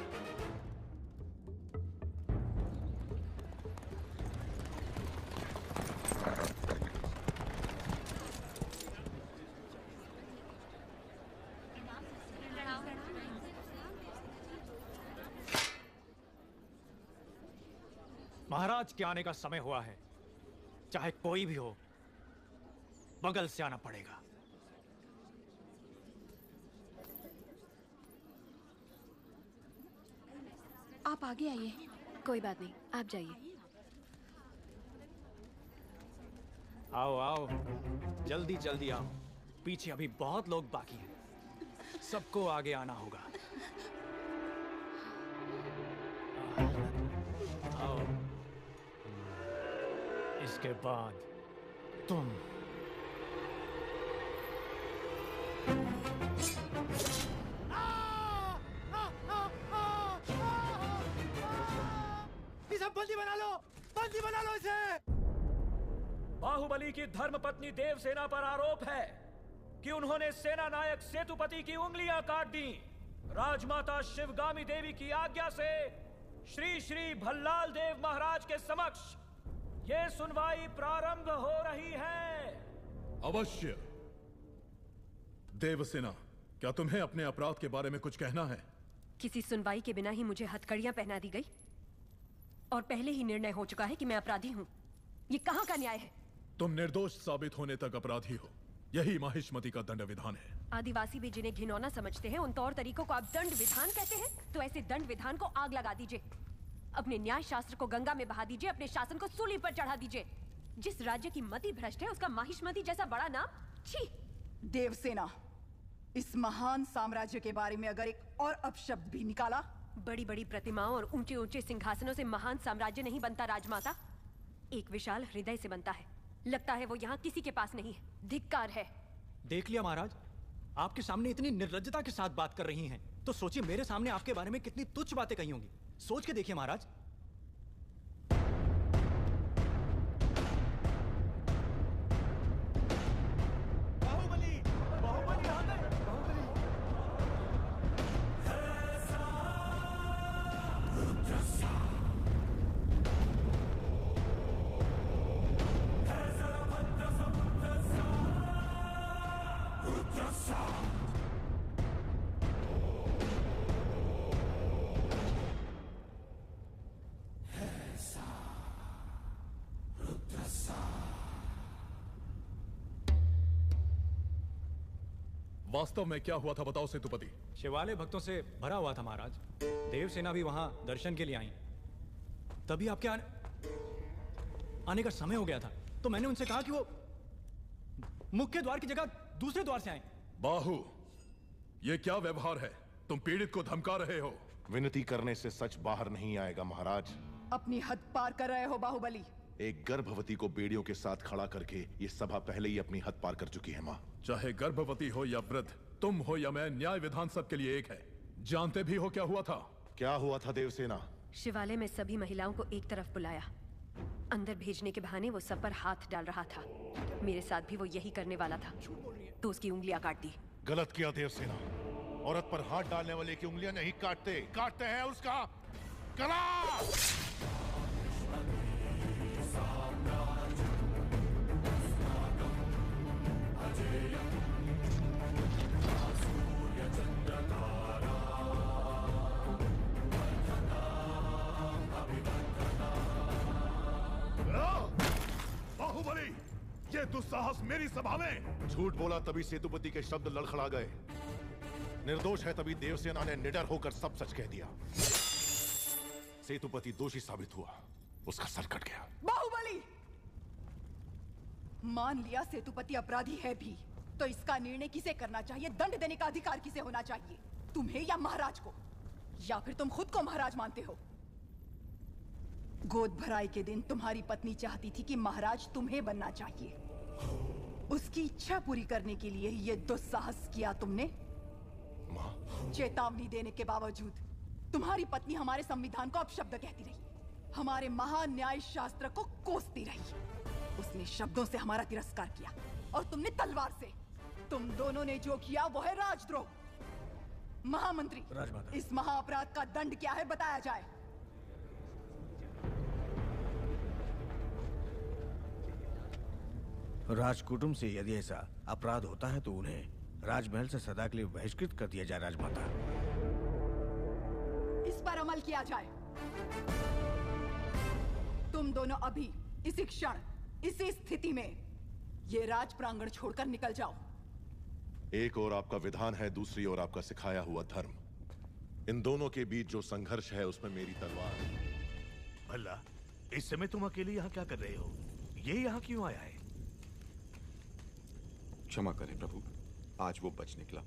महाराज के आने का समय हुआ है। चाहे कोई भी हो, बगल से आना पड़ेगा। आप आगे आइए। कोई बात नहीं, आप जाइए। आओ आओ, जल्दी जल्दी आओ। पीछे अभी बहुत लोग बाकी हैं। सबको आगे आना होगा। आओ। इसके बाद तुम। बंदी बना लो, बंदी बना लो इसे। बाहुबली की धर्मपत्नी देवसेना पर आरोप है कि उन्होंने सेना नायक सेतुपति की उंगलियां काट दी। राजमाता शिवगामी देवी की आज्ञा से श्री श्री भल्लाल देव महाराज के समक्ष ये सुनवाई प्रारंभ हो रही है। अवश्य। देवसेना, क्या तुम्हें अपने अपराध के बारे में कुछ कहना है? किसी सुनवाई के बिना ही मुझे हथकड़ियां पहना दी गई और पहले ही निर्णय हो चुका है कि मैं अपराधी हूं। ये कहां का न्याय है? तुम निर्दोष साबित होने तक अपराधी हो, यही माहिष्मति का दंड विधान है। आदिवासी भी जिन्हें घिनौना समझते हैं उन तौर तरीकों को आप दंड विधान कहते हैं? तो ऐसे दंड विधान को आग लगा दीजिए, अपने न्याय शास्त्र को गंगा में बहा दीजिए, अपने शासन को सूली पर चढ़ा दीजिए। जिस राज्य की मति भ्रष्ट है उसका माहिष्मति जैसा बड़ा नाम, छी। देवसेना, इस महान साम्राज्य के बारे में अगर एक और अपशब्द भी निकाला। बड़ी बड़ी प्रतिमाओं और ऊंचे ऊंचे सिंहासनों से महान साम्राज्य नहीं बनता राजमाता, एक विशाल हृदय से बनता है। लगता है वो यहाँ किसी के पास नहीं है। धिक्कार है। देख लिया महाराज, आपके सामने इतनी निर्लज्जता के साथ बात कर रही हैं, तो सोचिए मेरे सामने आपके बारे में कितनी तुच्छ बातें कही होंगी। सोच के देखिए महाराज। वास्तव में क्या हुआ था बताओ सेतुपति। शिवालय भक्तों से भरा हुआ था महाराज। देवसेना भी वहां दर्शन के लिए आई। तभी आपके आने का समय हो गया था, तो मैंने उनसे कहा कि वो मुख्य द्वार की जगह दूसरे द्वार से आए। बाहु, ये क्या व्यवहार है? तुम पीड़ित को धमका रहे हो। विनती करने से सच बाहर नहीं आएगा महाराज। अपनी हद पार कर रहे हो बाहुबली। एक गर्भवती को बेड़ियों के साथ खड़ा करके ये सभा पहले ही अपनी हद पार कर चुकी है माँ। चाहे गर्भवती हो या वृद्ध, तुम हो या मैं, न्याय विधान सबके लिए एक है। जानते भी हो क्या हुआ था? क्या हुआ था देवसेना? शिवालय में सभी महिलाओं को एक तरफ बुलाया, अंदर भेजने के बहाने वो सब पर हाथ डाल रहा था। मेरे साथ भी वो यही करने वाला था, तो उसकी उंगलियां काट दी। गलत किया देवसेना। औरत पर हाथ डालने वाले की उंगलियां नहीं काटते, काटते हैं उसका गला। बाहुबली, ये दुस्साहस मेरी सभा में। झूठ बोला तभी सेतुपति के शब्द लड़खड़ा गए। निर्दोष है तभी देवसेना ने निडर होकर सब सच कह दिया। सेतुपति दोषी साबित हुआ, उसका सर कट गया। बाहुबली, मान लिया सेतुपति अपराधी है भी, तो इसका निर्णय किसे करना चाहिए? दंड देने का अधिकार किसे होना चाहिए? तुम्हें या महाराज को? या फिर तुम खुद को महाराज मानते हो? गोद भराई के दिन तुम्हारी पत्नी चाहती थी कि महाराज तुम्हें बनना चाहिए। उसकी इच्छा पूरी करने के लिए ये दुस्साहस किया तुमने। चेतावनी देने के बावजूद तुम्हारी पत्नी हमारे संविधान को अपशब्द कहती रही, हमारे महान न्याय शास्त्र को कोसती रही। उसने शब्दों से हमारा तिरस्कार किया और तुमने तलवार से। तुम दोनों ने जो किया वो है राजद्रोह। महामंत्री, इस महाअपराध का दंड क्या है बताया जाए। राजकुटुंब से यदि ऐसा अपराध होता है तो उन्हें राजमहल से सदा के लिए बहिष्कृत कर दिया जाए। राजमाता, इस पर अमल किया जाए। तुम दोनों अभी इसी क्षण इसी स्थिति में ये राज प्रांगण छोड़कर निकल जाओ। एक और आपका विधान है, दूसरी ओर आपका सिखाया हुआ धर्म। इन दोनों के बीच जो संघर्ष है उसमें मेरी तलवार। भला, इस समय तुम अकेले यहाँ क्या कर रहे हो? ये यहाँ क्यों आया है? क्षमा करें प्रभु, आज वो बच निकला।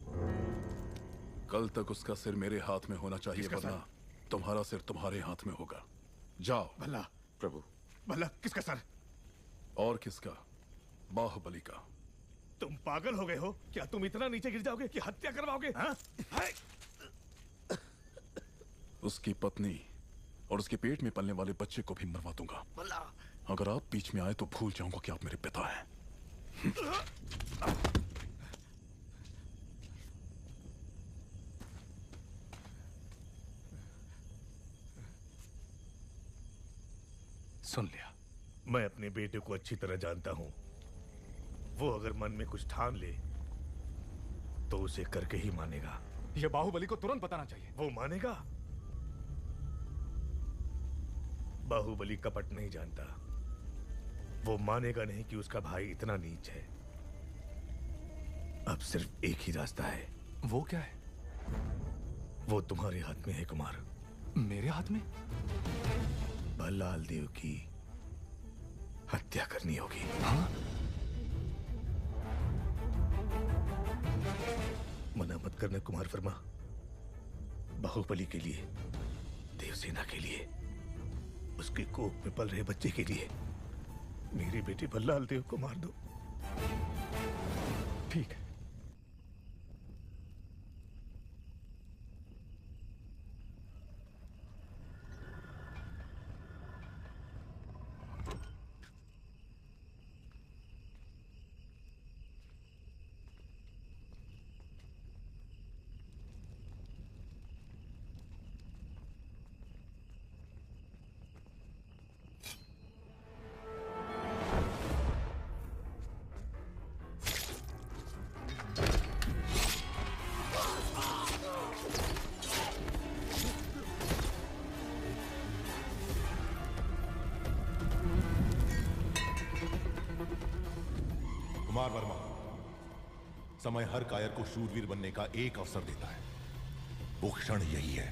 कल तक उसका सिर मेरे हाथ में होना चाहिए, वरना तुम्हारा सिर तुम्हारे हाथ में होगा। जाओ। भला प्रभु। भला किसका सर? और किसका? बाहुबली का। तुम पागल हो गए हो क्या? तुम इतना नीचे गिर जाओगे कि हत्या करवाओगे? हाँ? उसकी पत्नी और उसके पेट में पलने वाले बच्चे को भी मरवा दूंगा। अगर आप बीच में आए तो भूल जाऊंगा कि आप मेरे पिता हैं। सुन लिया। मैं अपने बेटे को अच्छी तरह जानता हूं। वो अगर मन में कुछ ठान ले तो उसे करके ही मानेगा। यह बाहुबली को तुरंत बताना चाहिए। वो मानेगा? बाहुबली कपट नहीं जानता। वो मानेगा नहीं कि उसका भाई इतना नीच है। अब सिर्फ एक ही रास्ता है। वो क्या है? वो तुम्हारे हाथ में है कुमार। मेरे हाथ में? भल्लाल देव की हत्या करनी होगी। हाँ? मना मत करना कुमार वर्मा। बाहुबली के लिए, देवसेना के लिए, उसके कोख में पल रहे बच्चे के लिए मेरे बेटे भल्लाल देव को मार दो। ठीक है। कुमार वर्मा, समय हर कायर को शूरवीर बनने का एक अवसर देता है। वो क्षण यही है।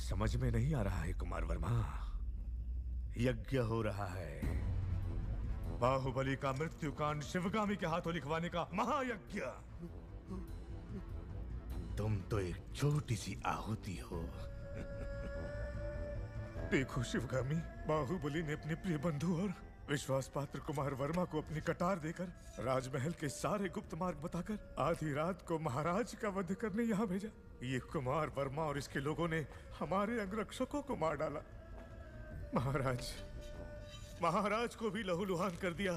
समझ में नहीं आ रहा है कुमार वर्मा। यज्ञ हो रहा है। बाहुबली का मृत्युकांड शिवगामी के हाथों लिखवाने का महायज्ञ। तुम तो एक छोटी सी आहुति हो। देखो शिवगामी, बाहुबली ने अपने प्रिय बंधु और विश्वास पात्र कुमार वर्मा को अपनी कटार देकर राजमहल के सारे गुप्त मार्ग बताकर आधी रात को महाराज का वध करने यहाँ भेजा। ये कुमार वर्मा और इसके लोगों ने हमारे अंगरक्षकों को मार डाला। महाराज को भी लहूलुहान कर दिया।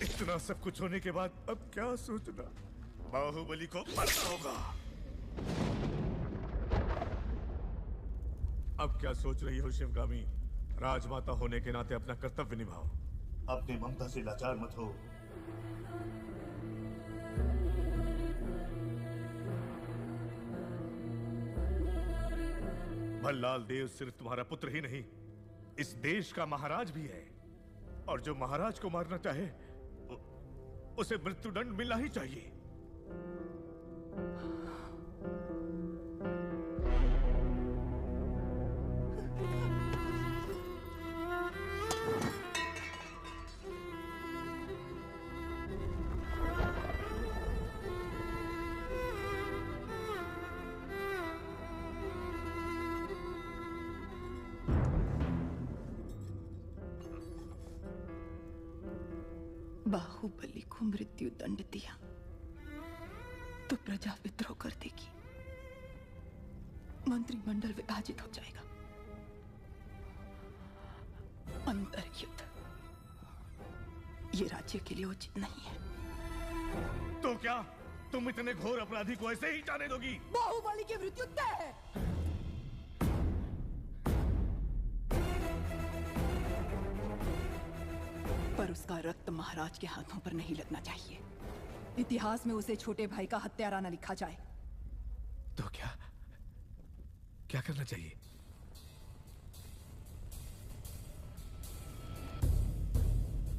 इतना सब कुछ होने के बाद अब क्या सोचना? बाहुबली को मरना होगा। अब क्या सोच रही हो शिवगामी? राजमाता होने के नाते अपना कर्तव्य निभाओ। अपनी ममता से लाचार मत हो। भल्लाल देव सिर्फ तुम्हारा पुत्र ही नहीं, इस देश का महाराज भी है। और जो महाराज को मारना चाहे उसे मृत्युदंड मिलना ही चाहिए। बाहुबली को मृत्यु दंड दिया तो प्रजा विद्रोह कर देगी, मंत्रिमंडल विभाजित हो जाएगा, अंतर्युद्ध ये राज्य के लिए उचित नहीं है। तो क्या तुम इतने घोर अपराधी को ऐसे ही जाने दोगी? बाहुबली की मृत्यु तय है। पर उसका रक्त महाराज के हाथों पर नहीं लगना चाहिए। इतिहास में उसे छोटे भाई का हत्यारा न लिखा जाए। तो क्या करना चाहिए?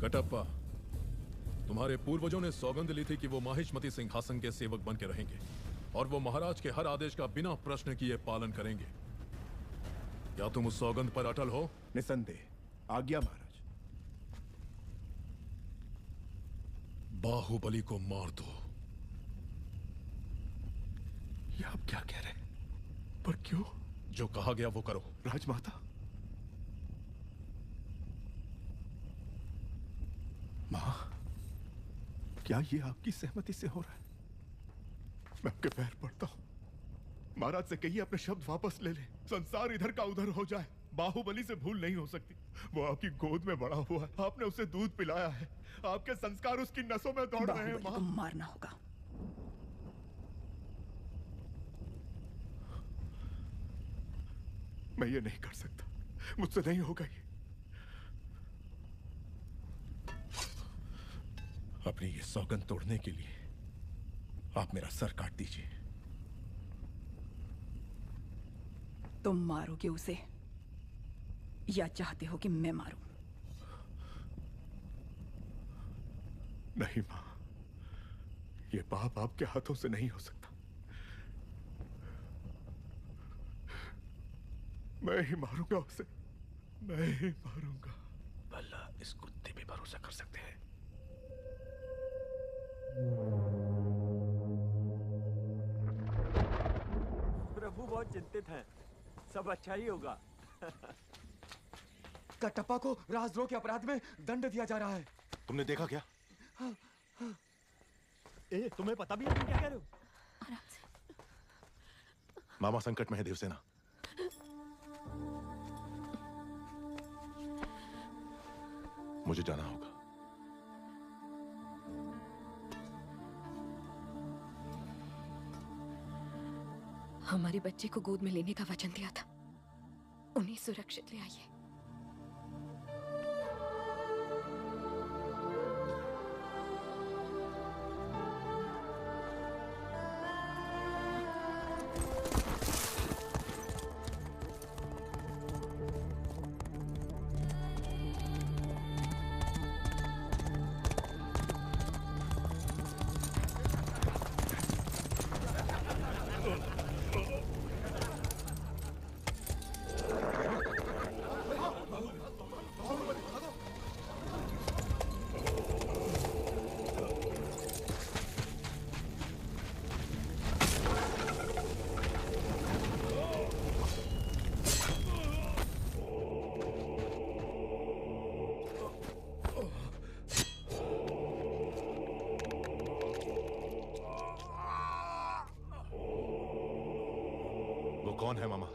कटप्पा, तुम्हारे पूर्वजों ने सौगंध ली थी कि वो माहिष्मती सिंहासन के सेवक बन के रहेंगे और वो महाराज के हर आदेश का बिना प्रश्न किए पालन करेंगे। क्या तुम उस सौगंध पर अटल हो? निसंदेह। आज्ञा महाराज। बाहुबली को मार दो। ये आप क्या कह रहे हैं? पर क्यों? जो कहा गया वो करो। राजमाता, मां, क्या ये आपकी सहमति से हो रहा है? मैं आपके पैर पड़ता हूं, महाराज से कहिए अपने शब्द वापस ले ले। संसार इधर का उधर हो जाए, बाहुबली से भूल नहीं हो सकती। वो आपकी गोद में बड़ा हुआ है, आपने उसे दूध पिलाया है, आपके संस्कार उसकी नसों में दौड़ रहे हैं। को मारना होगा। मैं ये नहीं कर सकता, मुझसे नहीं होगा ये। अपनी ये सौगंध तोड़ने के लिए आप मेरा सर काट दीजिए। तुम मारोगे उसे या चाहते हो कि मैं मारूं? नहीं मां, ये पाप आपके हाथों से नहीं हो सकता। मैं ही मारूंगा उसे, मैं ही मारूंगा। भला इस कुत्ते पे भरोसा कर सकते हैं? प्रभु बहुत चिंतित हैं, सब अच्छा ही होगा। कटप्पा को राजद्रोह के अपराध में दंड दिया जा रहा है। तुमने देखा क्या? तुम्हें पता भी है तुम क्या कह रहे हो? मामा संकट में है देवसेना। मुझे जाना होगा। हमारे बच्चे को गोद में लेने का वचन दिया था, उन्हें सुरक्षित ले आइए। कौन है मामा?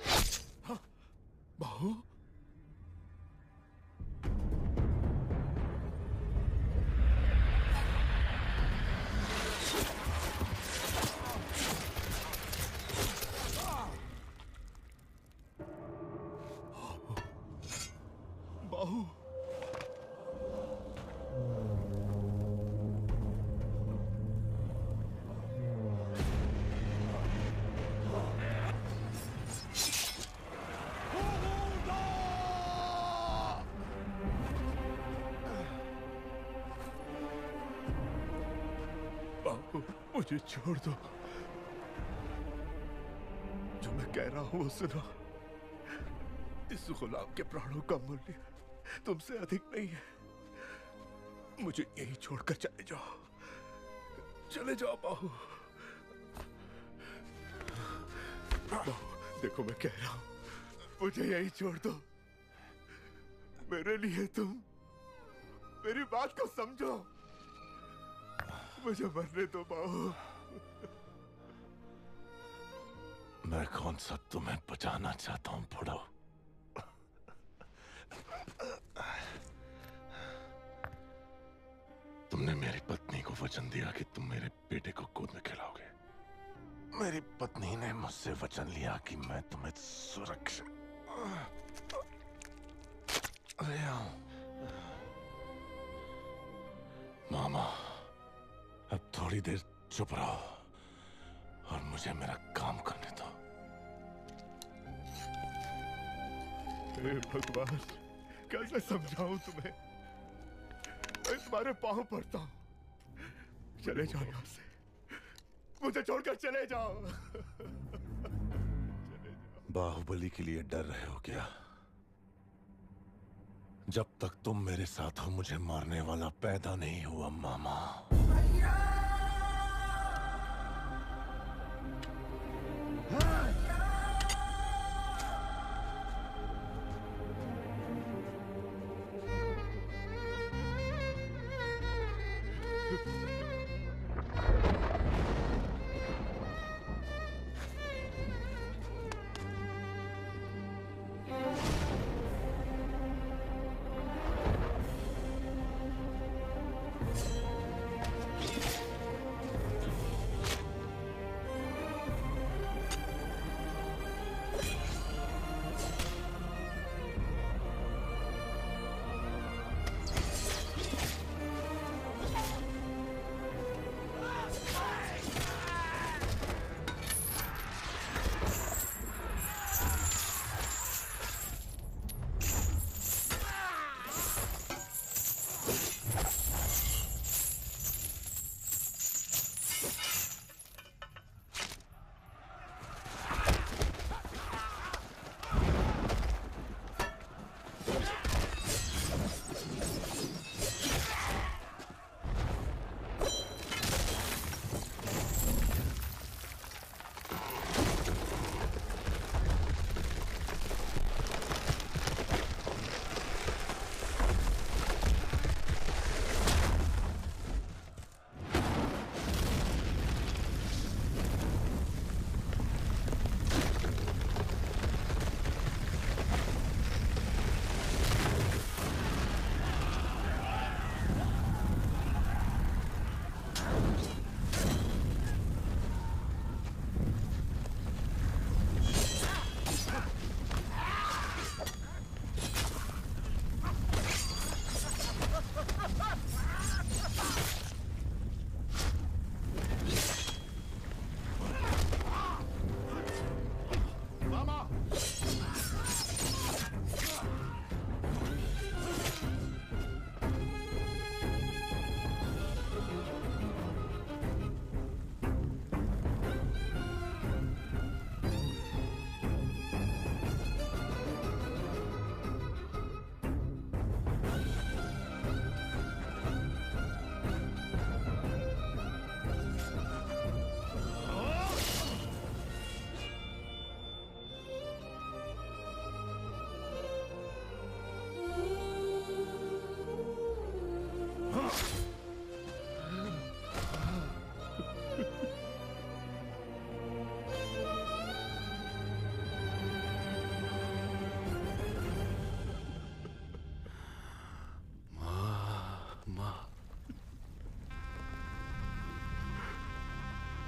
बाहु? बाहु? मुझे छोड़ दो, जो मैं कह रहा हूं वो सुनो। इस गुलाम के प्राणों का मूल्य तुमसे अधिक नहीं है। मुझे यही छोड़कर चले जाओ, चले जाओ बाहु। बाहु, देखो मैं कह रहा हूं, मुझे यही छोड़ दो। मेरे लिए तुम मेरी बात को समझो। मुझे मरने दो बाहु। मैं कौन सा तुम्हें बचाना चाहता हूं बुढ़ो? तुमने मेरी पत्नी को वचन दिया कि तुम मेरे बेटे को गोद में खिलाओगे। मेरी पत्नी ने मुझसे वचन लिया कि मैं तुम्हें सुरक्षित ले आऊं। मामा, अब थोड़ी देर चुप रहो और मुझे मेरा काम करने दो। हे भगवान, कैसे समझाऊं तुम्हें? मैं तुम्हारे पांव पड़ता हूं। चले जाओ यहां से, मुझे छोड़कर चले जाओ। बाहुबली के लिए डर रहे हो क्या? जब तक तुम मेरे साथ हो मुझे मारने वाला पैदा नहीं हुआ मामा।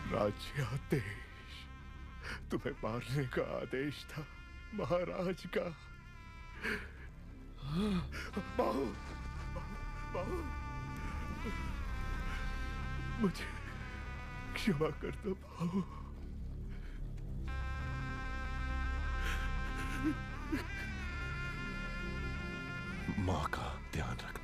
राज्याधीश, तुम्हें मारने का आदेश था महाराज का। बाहु, बाहु, मुझे क्षमा कर दो बाहु। माँ का ध्यान रखना।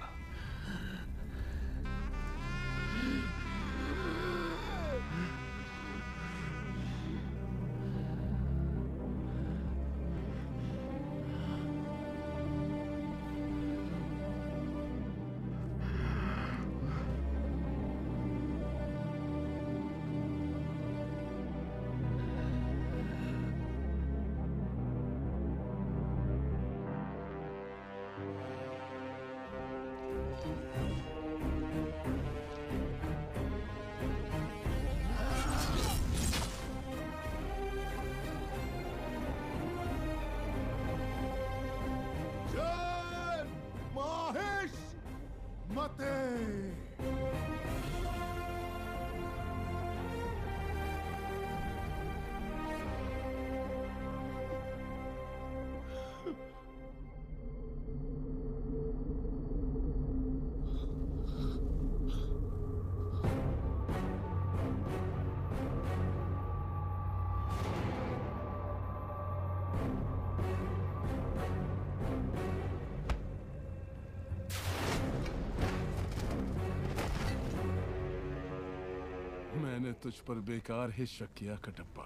मैंने तुझ पर बेकार ही शक किया कटप्पा।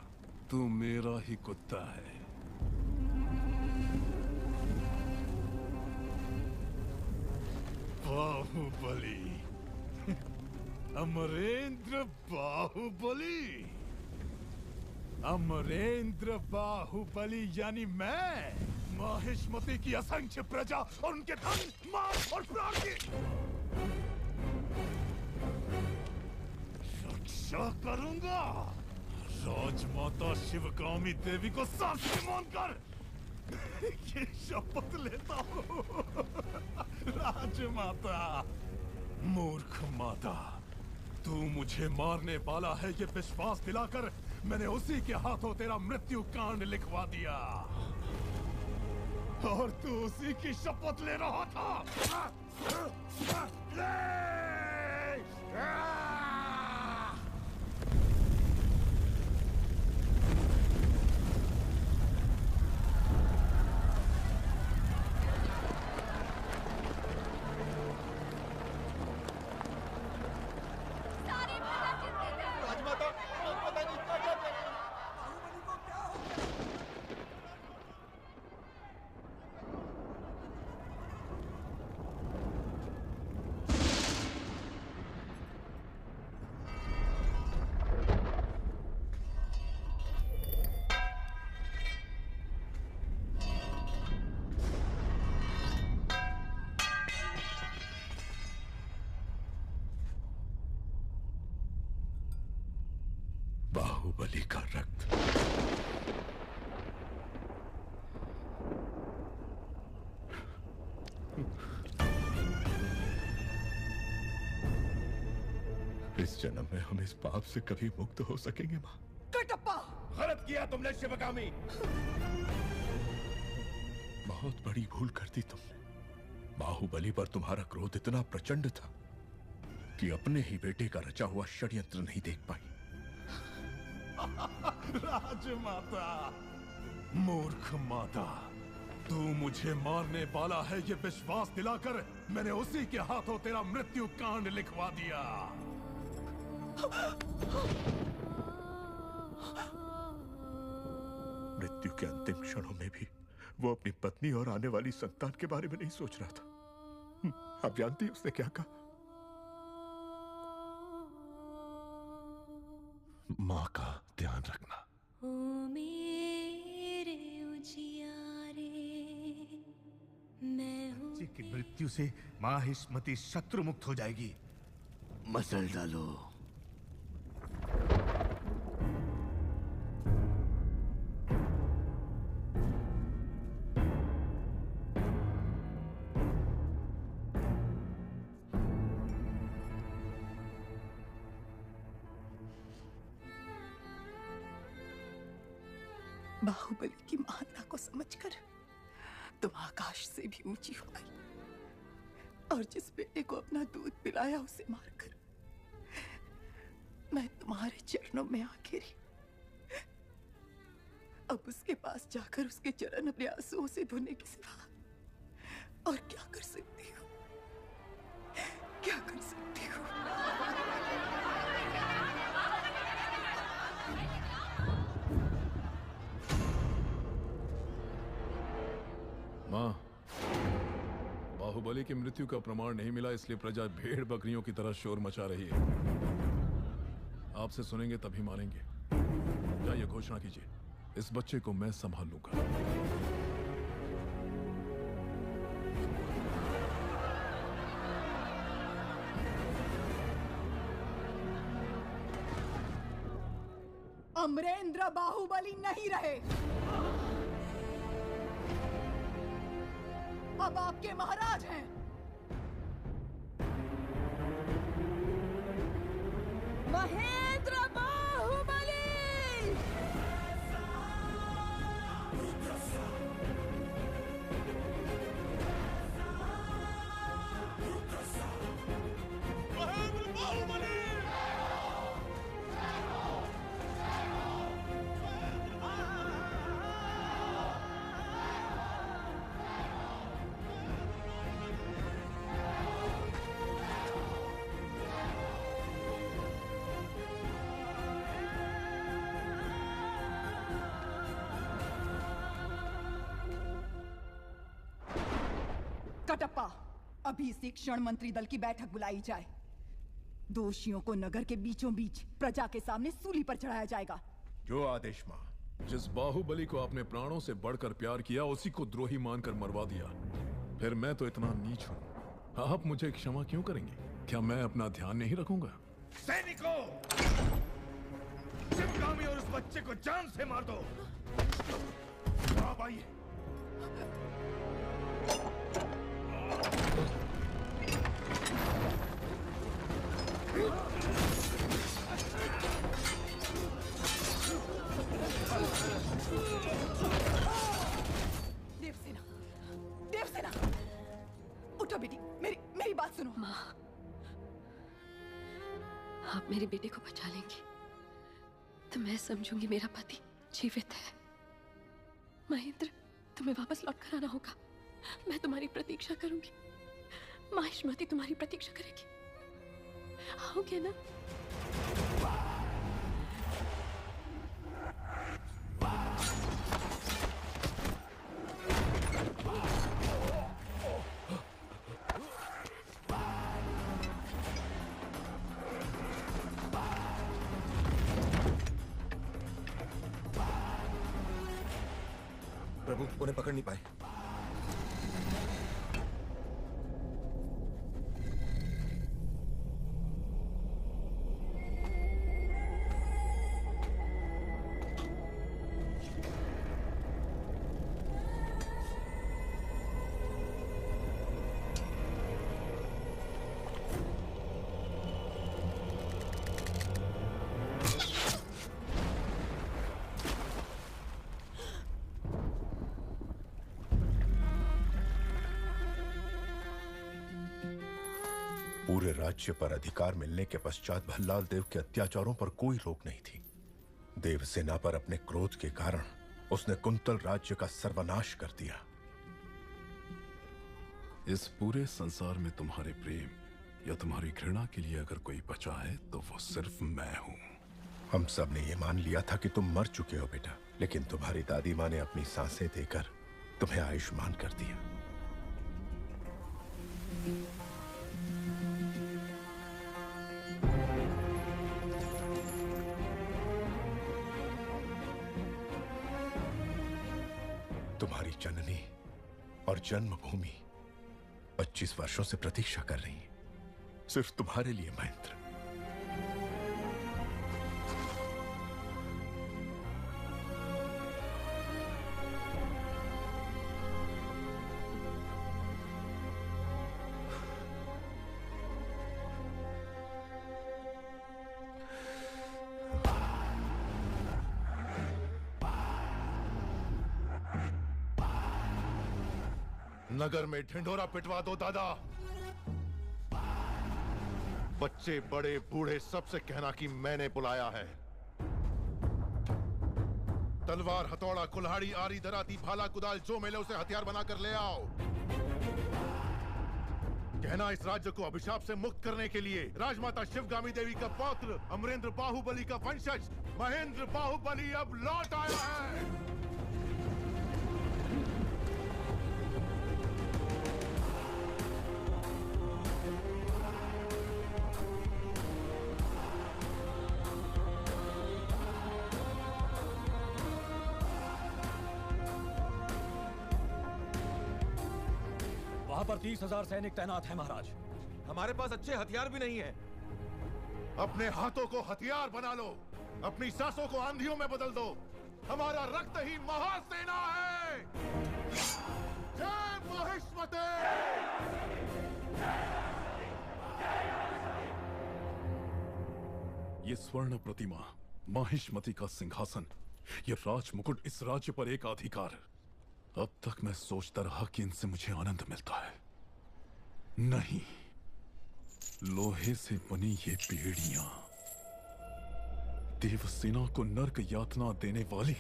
तू मेरा ही कुत्ता है। बाहुबली, अमरेंद्र बाहुबली, अमरेंद्र बाहुबली यानी मैं, माहिष्मति की असंख्य प्रजा और उनके धन, माल और प्राण की रक्षा करूंगा। राजमाता शिवगामी देवी को साक्षी मानकर ये शपथ लेता हूँ। राजमाता, मूर्ख माता, तू मुझे मारने वाला है ये विश्वास दिलाकर मैंने उसी के हाथों तेरा मृत्यु कांड लिखवा दिया और तू उसी की शपथ ले रहा था। बाहुबली का रक्त। इस जन्म में हम इस पाप से कभी मुक्त हो सकेंगे मां? कटप्पा, गलत किया तुमने शिवगामी। बहुत बड़ी भूल कर दी तुमने। बाहुबली पर तुम्हारा क्रोध इतना प्रचंड था कि अपने ही बेटे का रचा हुआ षड्यंत्र नहीं देख पाई। राजमाता, मूर्ख माता, तू मुझे मारने वाला है ये विश्वास दिलाकर मैंने उसी के हाथों तेरा मृत्यु कांड लिखवा दिया। मृत्यु के अंतिम क्षणों में भी वो अपनी पत्नी और आने वाली संतान के बारे में नहीं सोच रहा था। आप जानती उसने क्या कहा? मां का ध्यान रखना। ओ मेरे उजियारे, मैं हूँ। बच्चे की मृत्यु से माहिष्मति शत्रु मुक्त हो जाएगी। मसल डालो। बाहुबली की महानता को समझकर तुम आकाश से भी ऊंची हो गई और जिस बेटे को अपना दूध पिलाया उसे मारकर मैं तुम्हारे चरणों में आ गिरी। अब उसके पास जाकर उसके चरण अपने आंसुओं से धोने के सिवा और क्या कर सकती हूँ? क्या कर सकती हूँ? माँ, बाहुबली की मृत्यु का प्रमाण नहीं मिला, इसलिए प्रजा भेड़ बकरियों की तरह शोर मचा रही है। आपसे सुनेंगे तभी मानेंगे। जाइए घोषणा कीजिए, इस बच्चे को मैं संभाल लूंगा। अमरेंद्र बाहुबली नहीं रहे। अब आपके महाराज हैं। महेंद्र बाहुबली। महेंद्र बाहुबली। कटप्पा, अभी इसी क्षण मंत्री दल की बैठक बुलाई जाए। दोषियों को नगर के बीचों बीच प्रजा के सामने सूली पर चढ़ाया जाएगा। जो आदेश मां। जिस बाहुबली को आपने प्राणों से बढ़कर प्यार किया, उसी को द्रोही मानकर मरवा दिया। फिर मैं तो इतना नीच हूं, आप मुझे क्षमा क्यों करेंगे? क्या मैं अपना ध्यान नहीं रखूंगा? सैनिकों, शिवगामी और उस बच्चे को जान से मार दो। आप आइए। देवसेना, देवसेना, उठो बेटी, मेरी बात सुनो। माँ, आप मेरे बेटे को बचा लेंगी तो मैं समझूंगी मेरा पति जीवित है। महेंद्र, तुम्हें वापस लौट कर आना होगा। मैं तुम्हारी प्रतीक्षा करूंगी। माहिष्मती तुम्हारी प्रतीक्षा करेगी। आओगे ना? प्रभु, उन्हें पकड़ नहीं पाए। पूरे राज्य पर अधिकार मिलने के पश्चात भल्लाल देव के अत्याचारों पर कोई रोक नहीं थी। देवसेना पर अपने क्रोध के कारण उसने कुंतल राज्य का सर्वनाश कर दिया। इस पूरे संसार में तुम्हारे प्रेम या तुम्हारी घृणा के लिए अगर कोई बचा है तो वो सिर्फ मैं हूं। हम सब ने ये मान लिया था कि तुम मर चुके हो बेटा, लेकिन तुम्हारी दादी माँ ने अपनी सांसें देकर तुम्हें आयुष्मान कर दिया। तुम्हारी जननी और जन्मभूमि 25 वर्षों से प्रतीक्षा कर रही है, सिर्फ तुम्हारे लिए महेंद्र। नगर में ढिंढोरा पिटवा दो दादा। बच्चे बड़े बूढ़े सबसे कहना कि मैंने बुलाया है। तलवार, हथौड़ा, कुल्हाड़ी, आरी, दराती, भाला, कुदाल जो मिले उसे हथियार बनाकर ले आओ। कहना इस राज्य को अभिशाप से मुक्त करने के लिए राजमाता शिवगामी देवी का पौत्र अमरेंद्र बाहुबली का वंशज महेंद्र बाहुबली अब लौट आया है। वहां पर 30,000 सैनिक तैनात हैं महाराज। हमारे पास अच्छे हथियार भी नहीं है। अपने हाथों को हथियार बना लो, अपनी सांसों को आंधियों में बदल दो। हमारा रक्त ही महासेना है। जय महिष्मती। ये स्वर्ण प्रतिमा, माहिष्मती का सिंहासन, ये राज मुकुट, इस राज्य पर एक अधिकार। अब तक मैं सोचता रहा कि इनसे मुझे आनंद मिलता है। नहीं, लोहे से बनी ये बेड़ियां देवसेना को नर्क यातना देने वाली।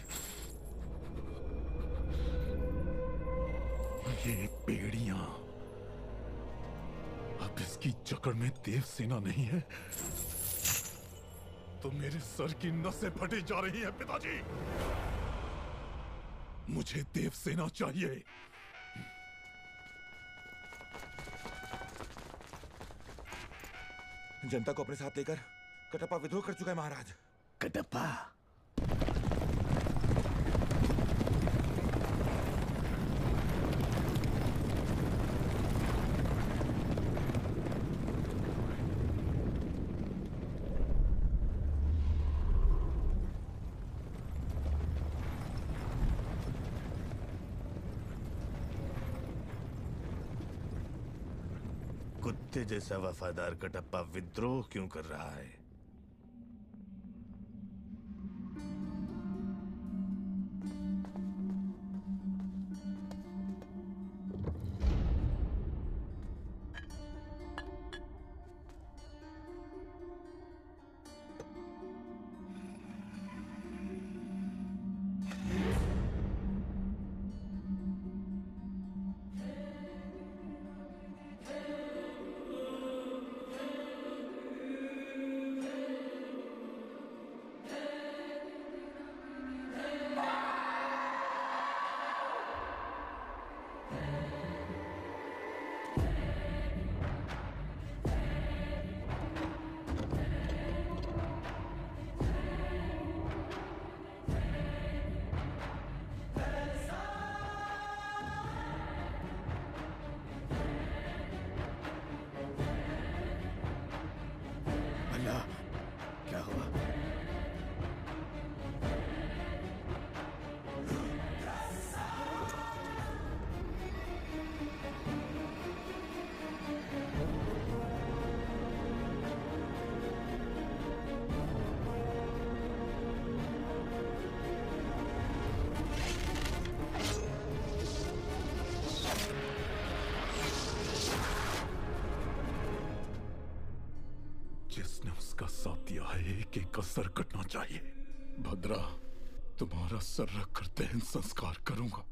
ये बेड़ियां अब इसकी जकड़ में देवसेना नहीं है तो मेरे सर की नसें फटी जा रही हैं पिताजी। मुझे देवसेना चाहिए। जनता को अपने साथ लेकर कटप्पा विद्रोह कर चुका है महाराज। कटप्पा? कुत्ते जैसा वफादार कटप्पा विद्रोह क्यों कर रहा है? क्या हुआ? जिसने उसका साथ दिया है एक एक का सर कटना चाहिए। भद्रा, तुम्हारा सर रख कर दहन संस्कार करूंगा।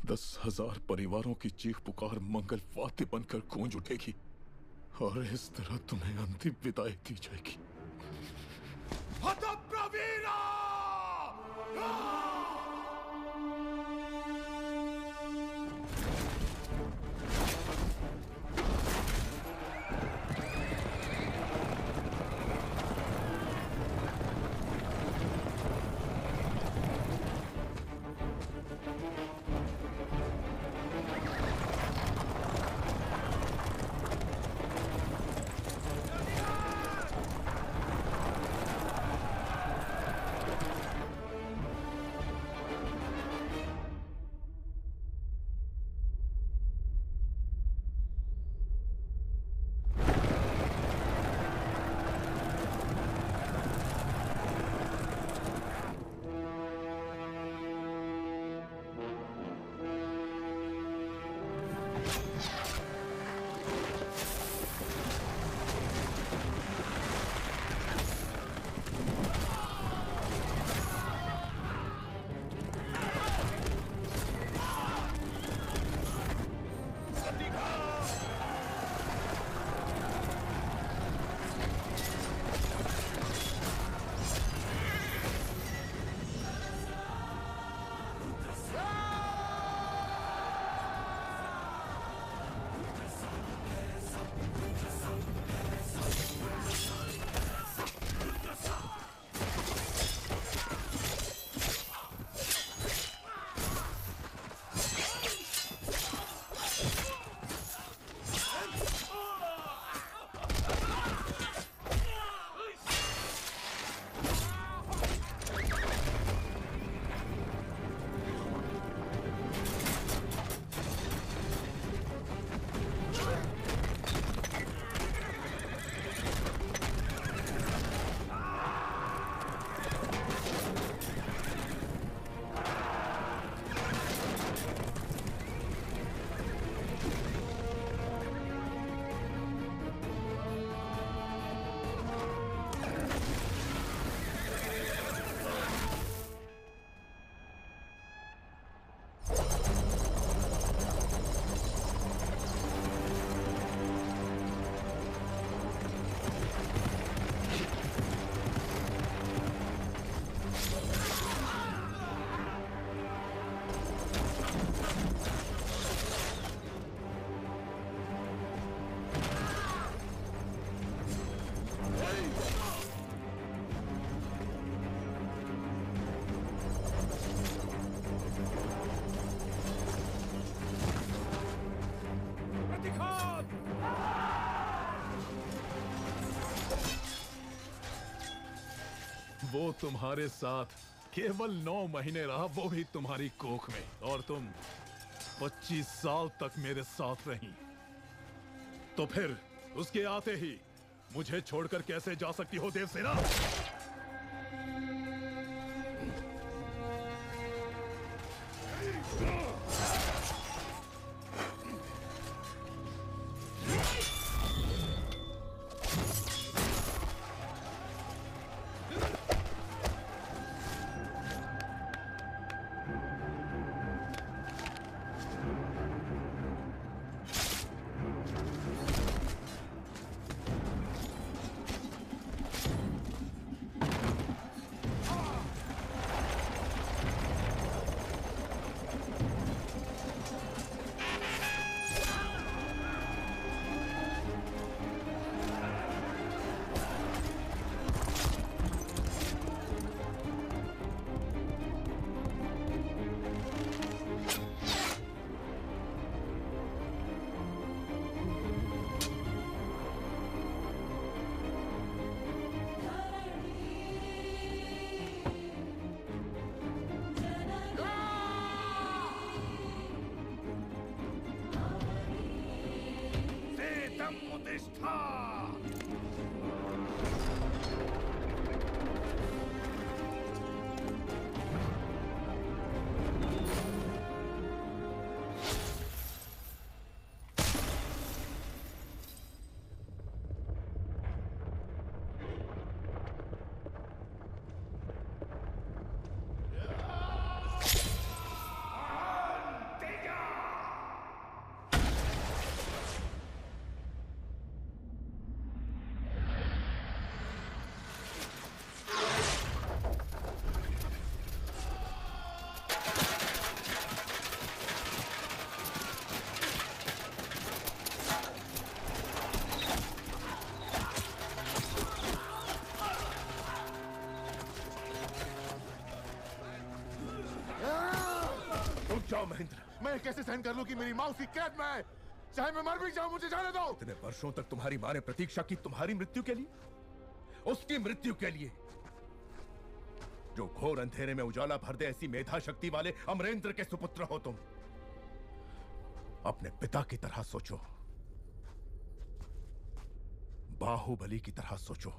10,000 परिवारों की चीख पुकार मंगल वाद्य बनकर गूंज उठेगी और इस तरह तुम्हें अंतिम विदाई दी जाएगी। हतप्रवीरा! वो तुम्हारे साथ केवल 9 महीने रहा, वो भी तुम्हारी कोख में, और तुम 25 साल तक मेरे साथ रही। तो फिर उसके आते ही मुझे छोड़कर कैसे जा सकती हो देवसेना? जाओ महेंद्र। मैं कैसे सहन कर लूं कि मेरी माँ उसकी कैद में है? चाहे मैं मर भी जाऊं, मुझे जाने दो। इतने वर्षों तक तुम्हारी माँ ने प्रतीक्षा की तुम्हारी मृत्यु के लिए, उसकी मृत्यु के लिए जो घोर अंधेरे में उजाला भर दे, ऐसी मेधा शक्ति वाले अमरेंद्र के सुपुत्र हो तुम। अपने पिता की तरह सोचो, बाहुबली की तरह सोचो।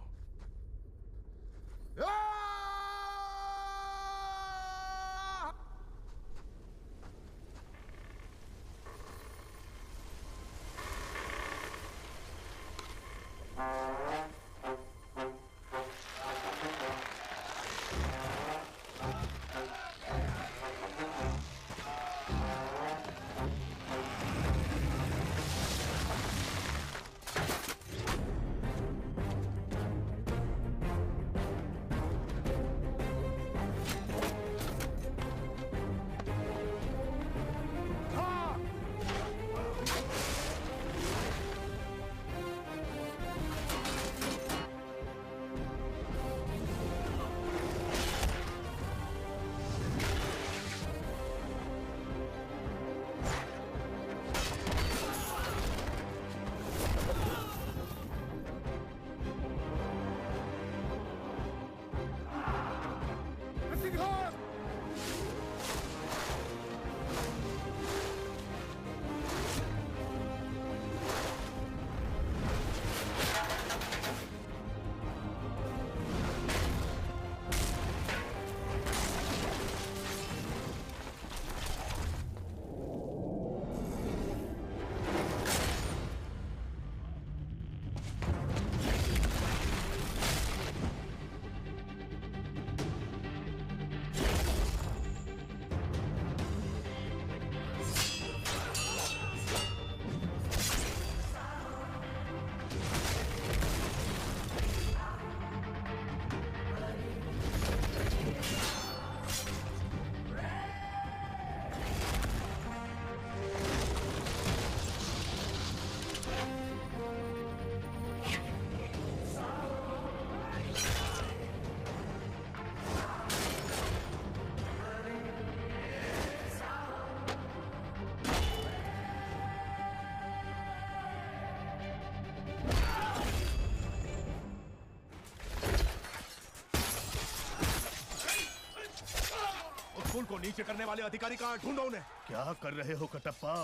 कुल को नीचे करने वाले अधिकारी कहाँ ढूंढो उन्हें। क्या कर रहे हो कटप्पा?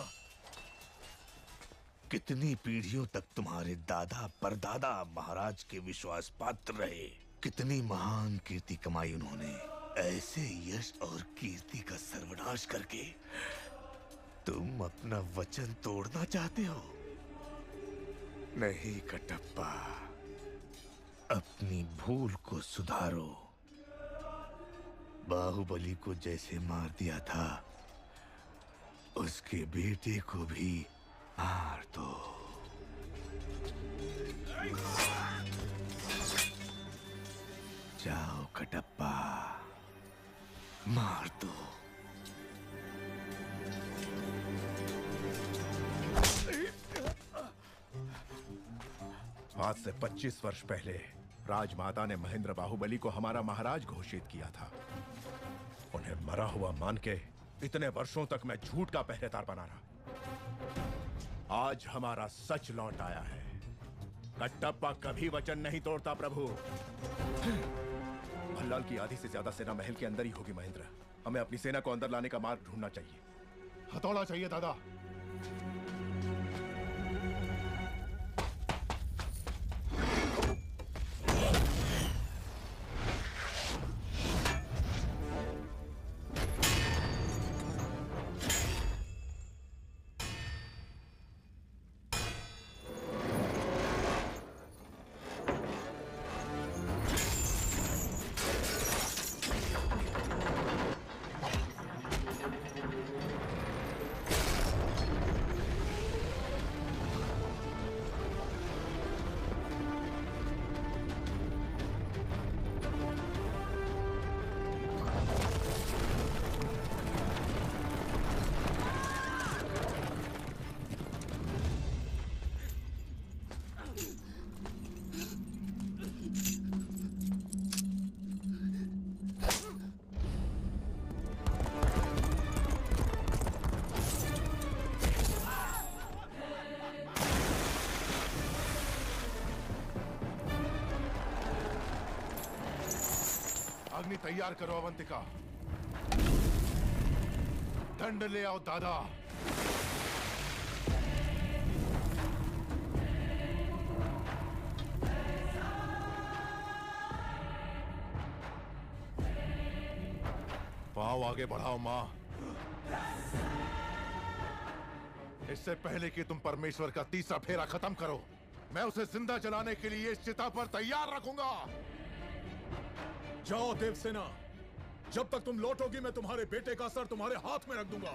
कितनी पीढ़ियों तक तुम्हारे दादा परदादा महाराज के विश्वास पात्र रहे, कितनी महान कीर्ति कमाई उन्होंने। ऐसे यश और कीर्ति का सर्वनाश करके तुम अपना वचन तोड़ना चाहते हो? नहीं कटप्पा, अपनी भूल को सुधारो। बाहुबली को जैसे मार दिया था, उसके बेटे को भी मार दो। जाओ कटप्पा, मार दो। आज से 25 वर्ष पहले राजमाता ने महेंद्र बाहुबली को हमारा महाराज घोषित किया था। उन्हें मरा हुआ मान के इतने वर्षों तक मैं झूठ का पहरेदार बना रहा। आज हमारा सच लौट आया है। कटप्पा कभी वचन नहीं तोड़ता प्रभु। भल्लाल की आधी से ज्यादा सेना महल के अंदर ही होगी महेंद्र। हमें अपनी सेना को अंदर लाने का मार्ग ढूंढना चाहिए। हथौड़ा चाहिए दादा। अग्नि तैयार करो अवंतिका। दंड ले आओ दादा। पांव आगे बढ़ाओ मां। इससे पहले कि तुम परमेश्वर का तीसरा फेरा खत्म करो, मैं उसे जिंदा जलाने के लिए इस चिता पर तैयार रखूंगा। जाओ देवसेना, जब तक तुम लौटोगी मैं तुम्हारे बेटे का सर तुम्हारे हाथ में रख दूंगा।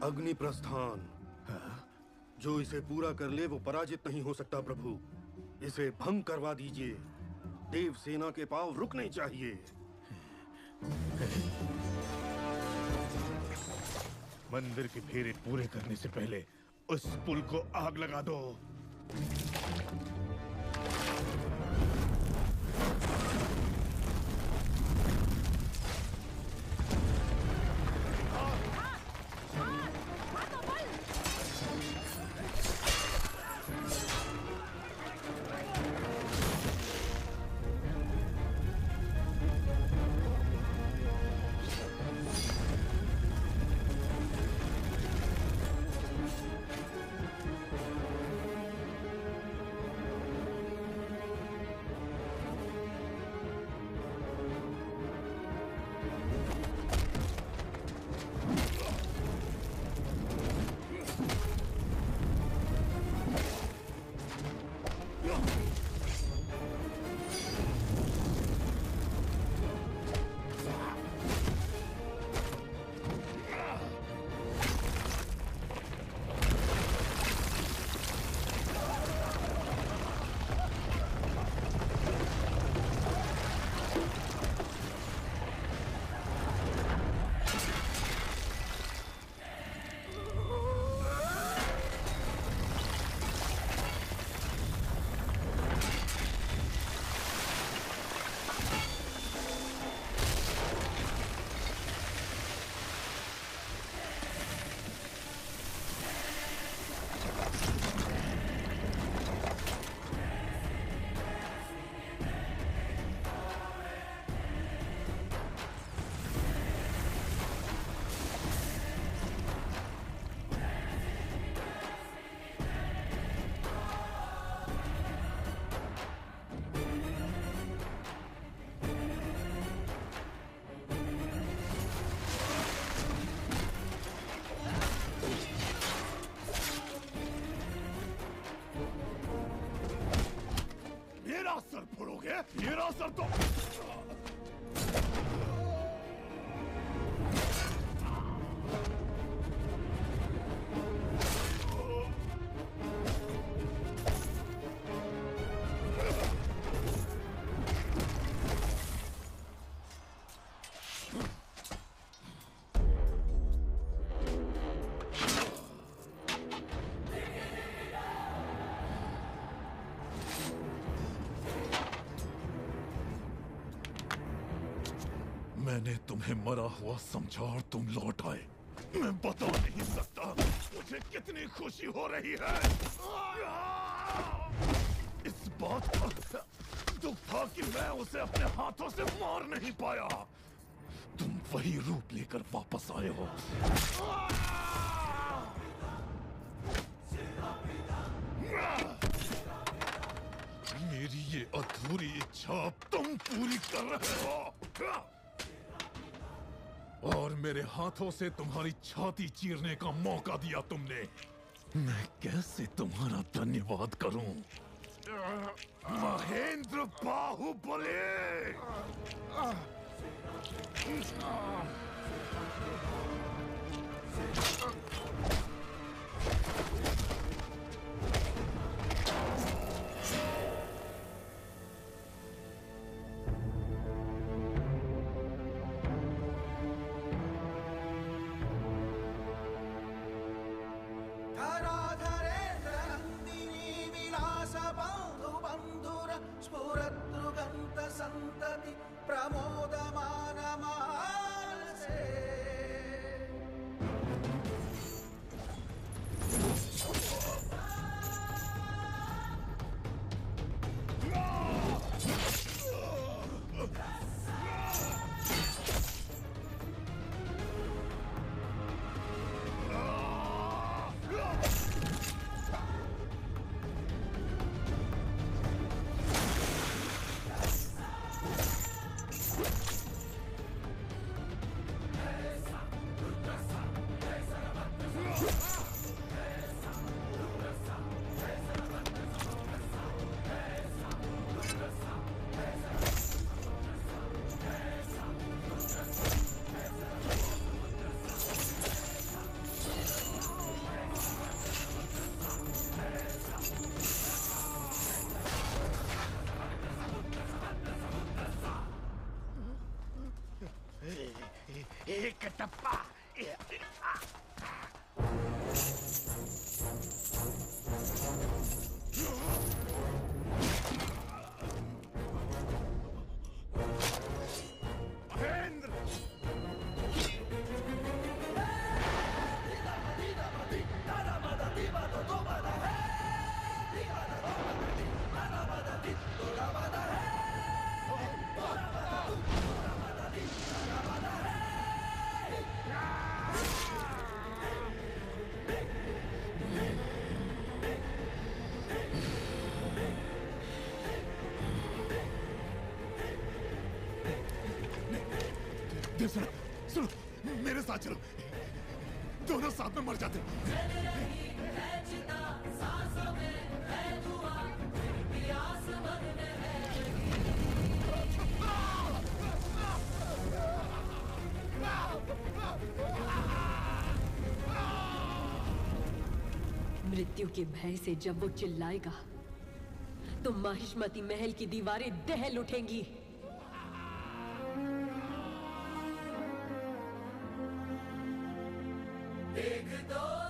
अग्नि प्रस्थान। जो इसे पूरा कर ले वो पराजित नहीं हो सकता प्रभु। इसे भंग करवा दीजिए। देव सेना के पांव रुकने चाहिए। मंदिर के फेरे पूरे करने से पहले उस पुल को आग लगा दो। मेरा सर तो मैंने तुम्हें मरा हुआ समझा और तुम लौट आए। मैं बता नहीं सकता मुझे कितनी खुशी हो रही है। इस बात का दुख था कि मैं उसे अपने हाथों से मार नहीं पाया। तुम वही रूप लेकर वापस आए हो। मेरी ये अधूरी इच्छा तुम पूरी कर रहे हो और मेरे हाथों से तुम्हारी छाती चीरने का मौका दिया तुमने। मैं कैसे तुम्हारा धन्यवाद करूं? महेंद्र बाहुबली! संतति प्रमोदमान मानसे। कटप्पा। देव सुनो, सुनो, मेरे साथ चलो, दोनों साथ में मर जाते। मृत्यु के भय से जब वो चिल्लाएगा तो माहिष्मती महल की दीवारें दहल उठेंगी। एक दो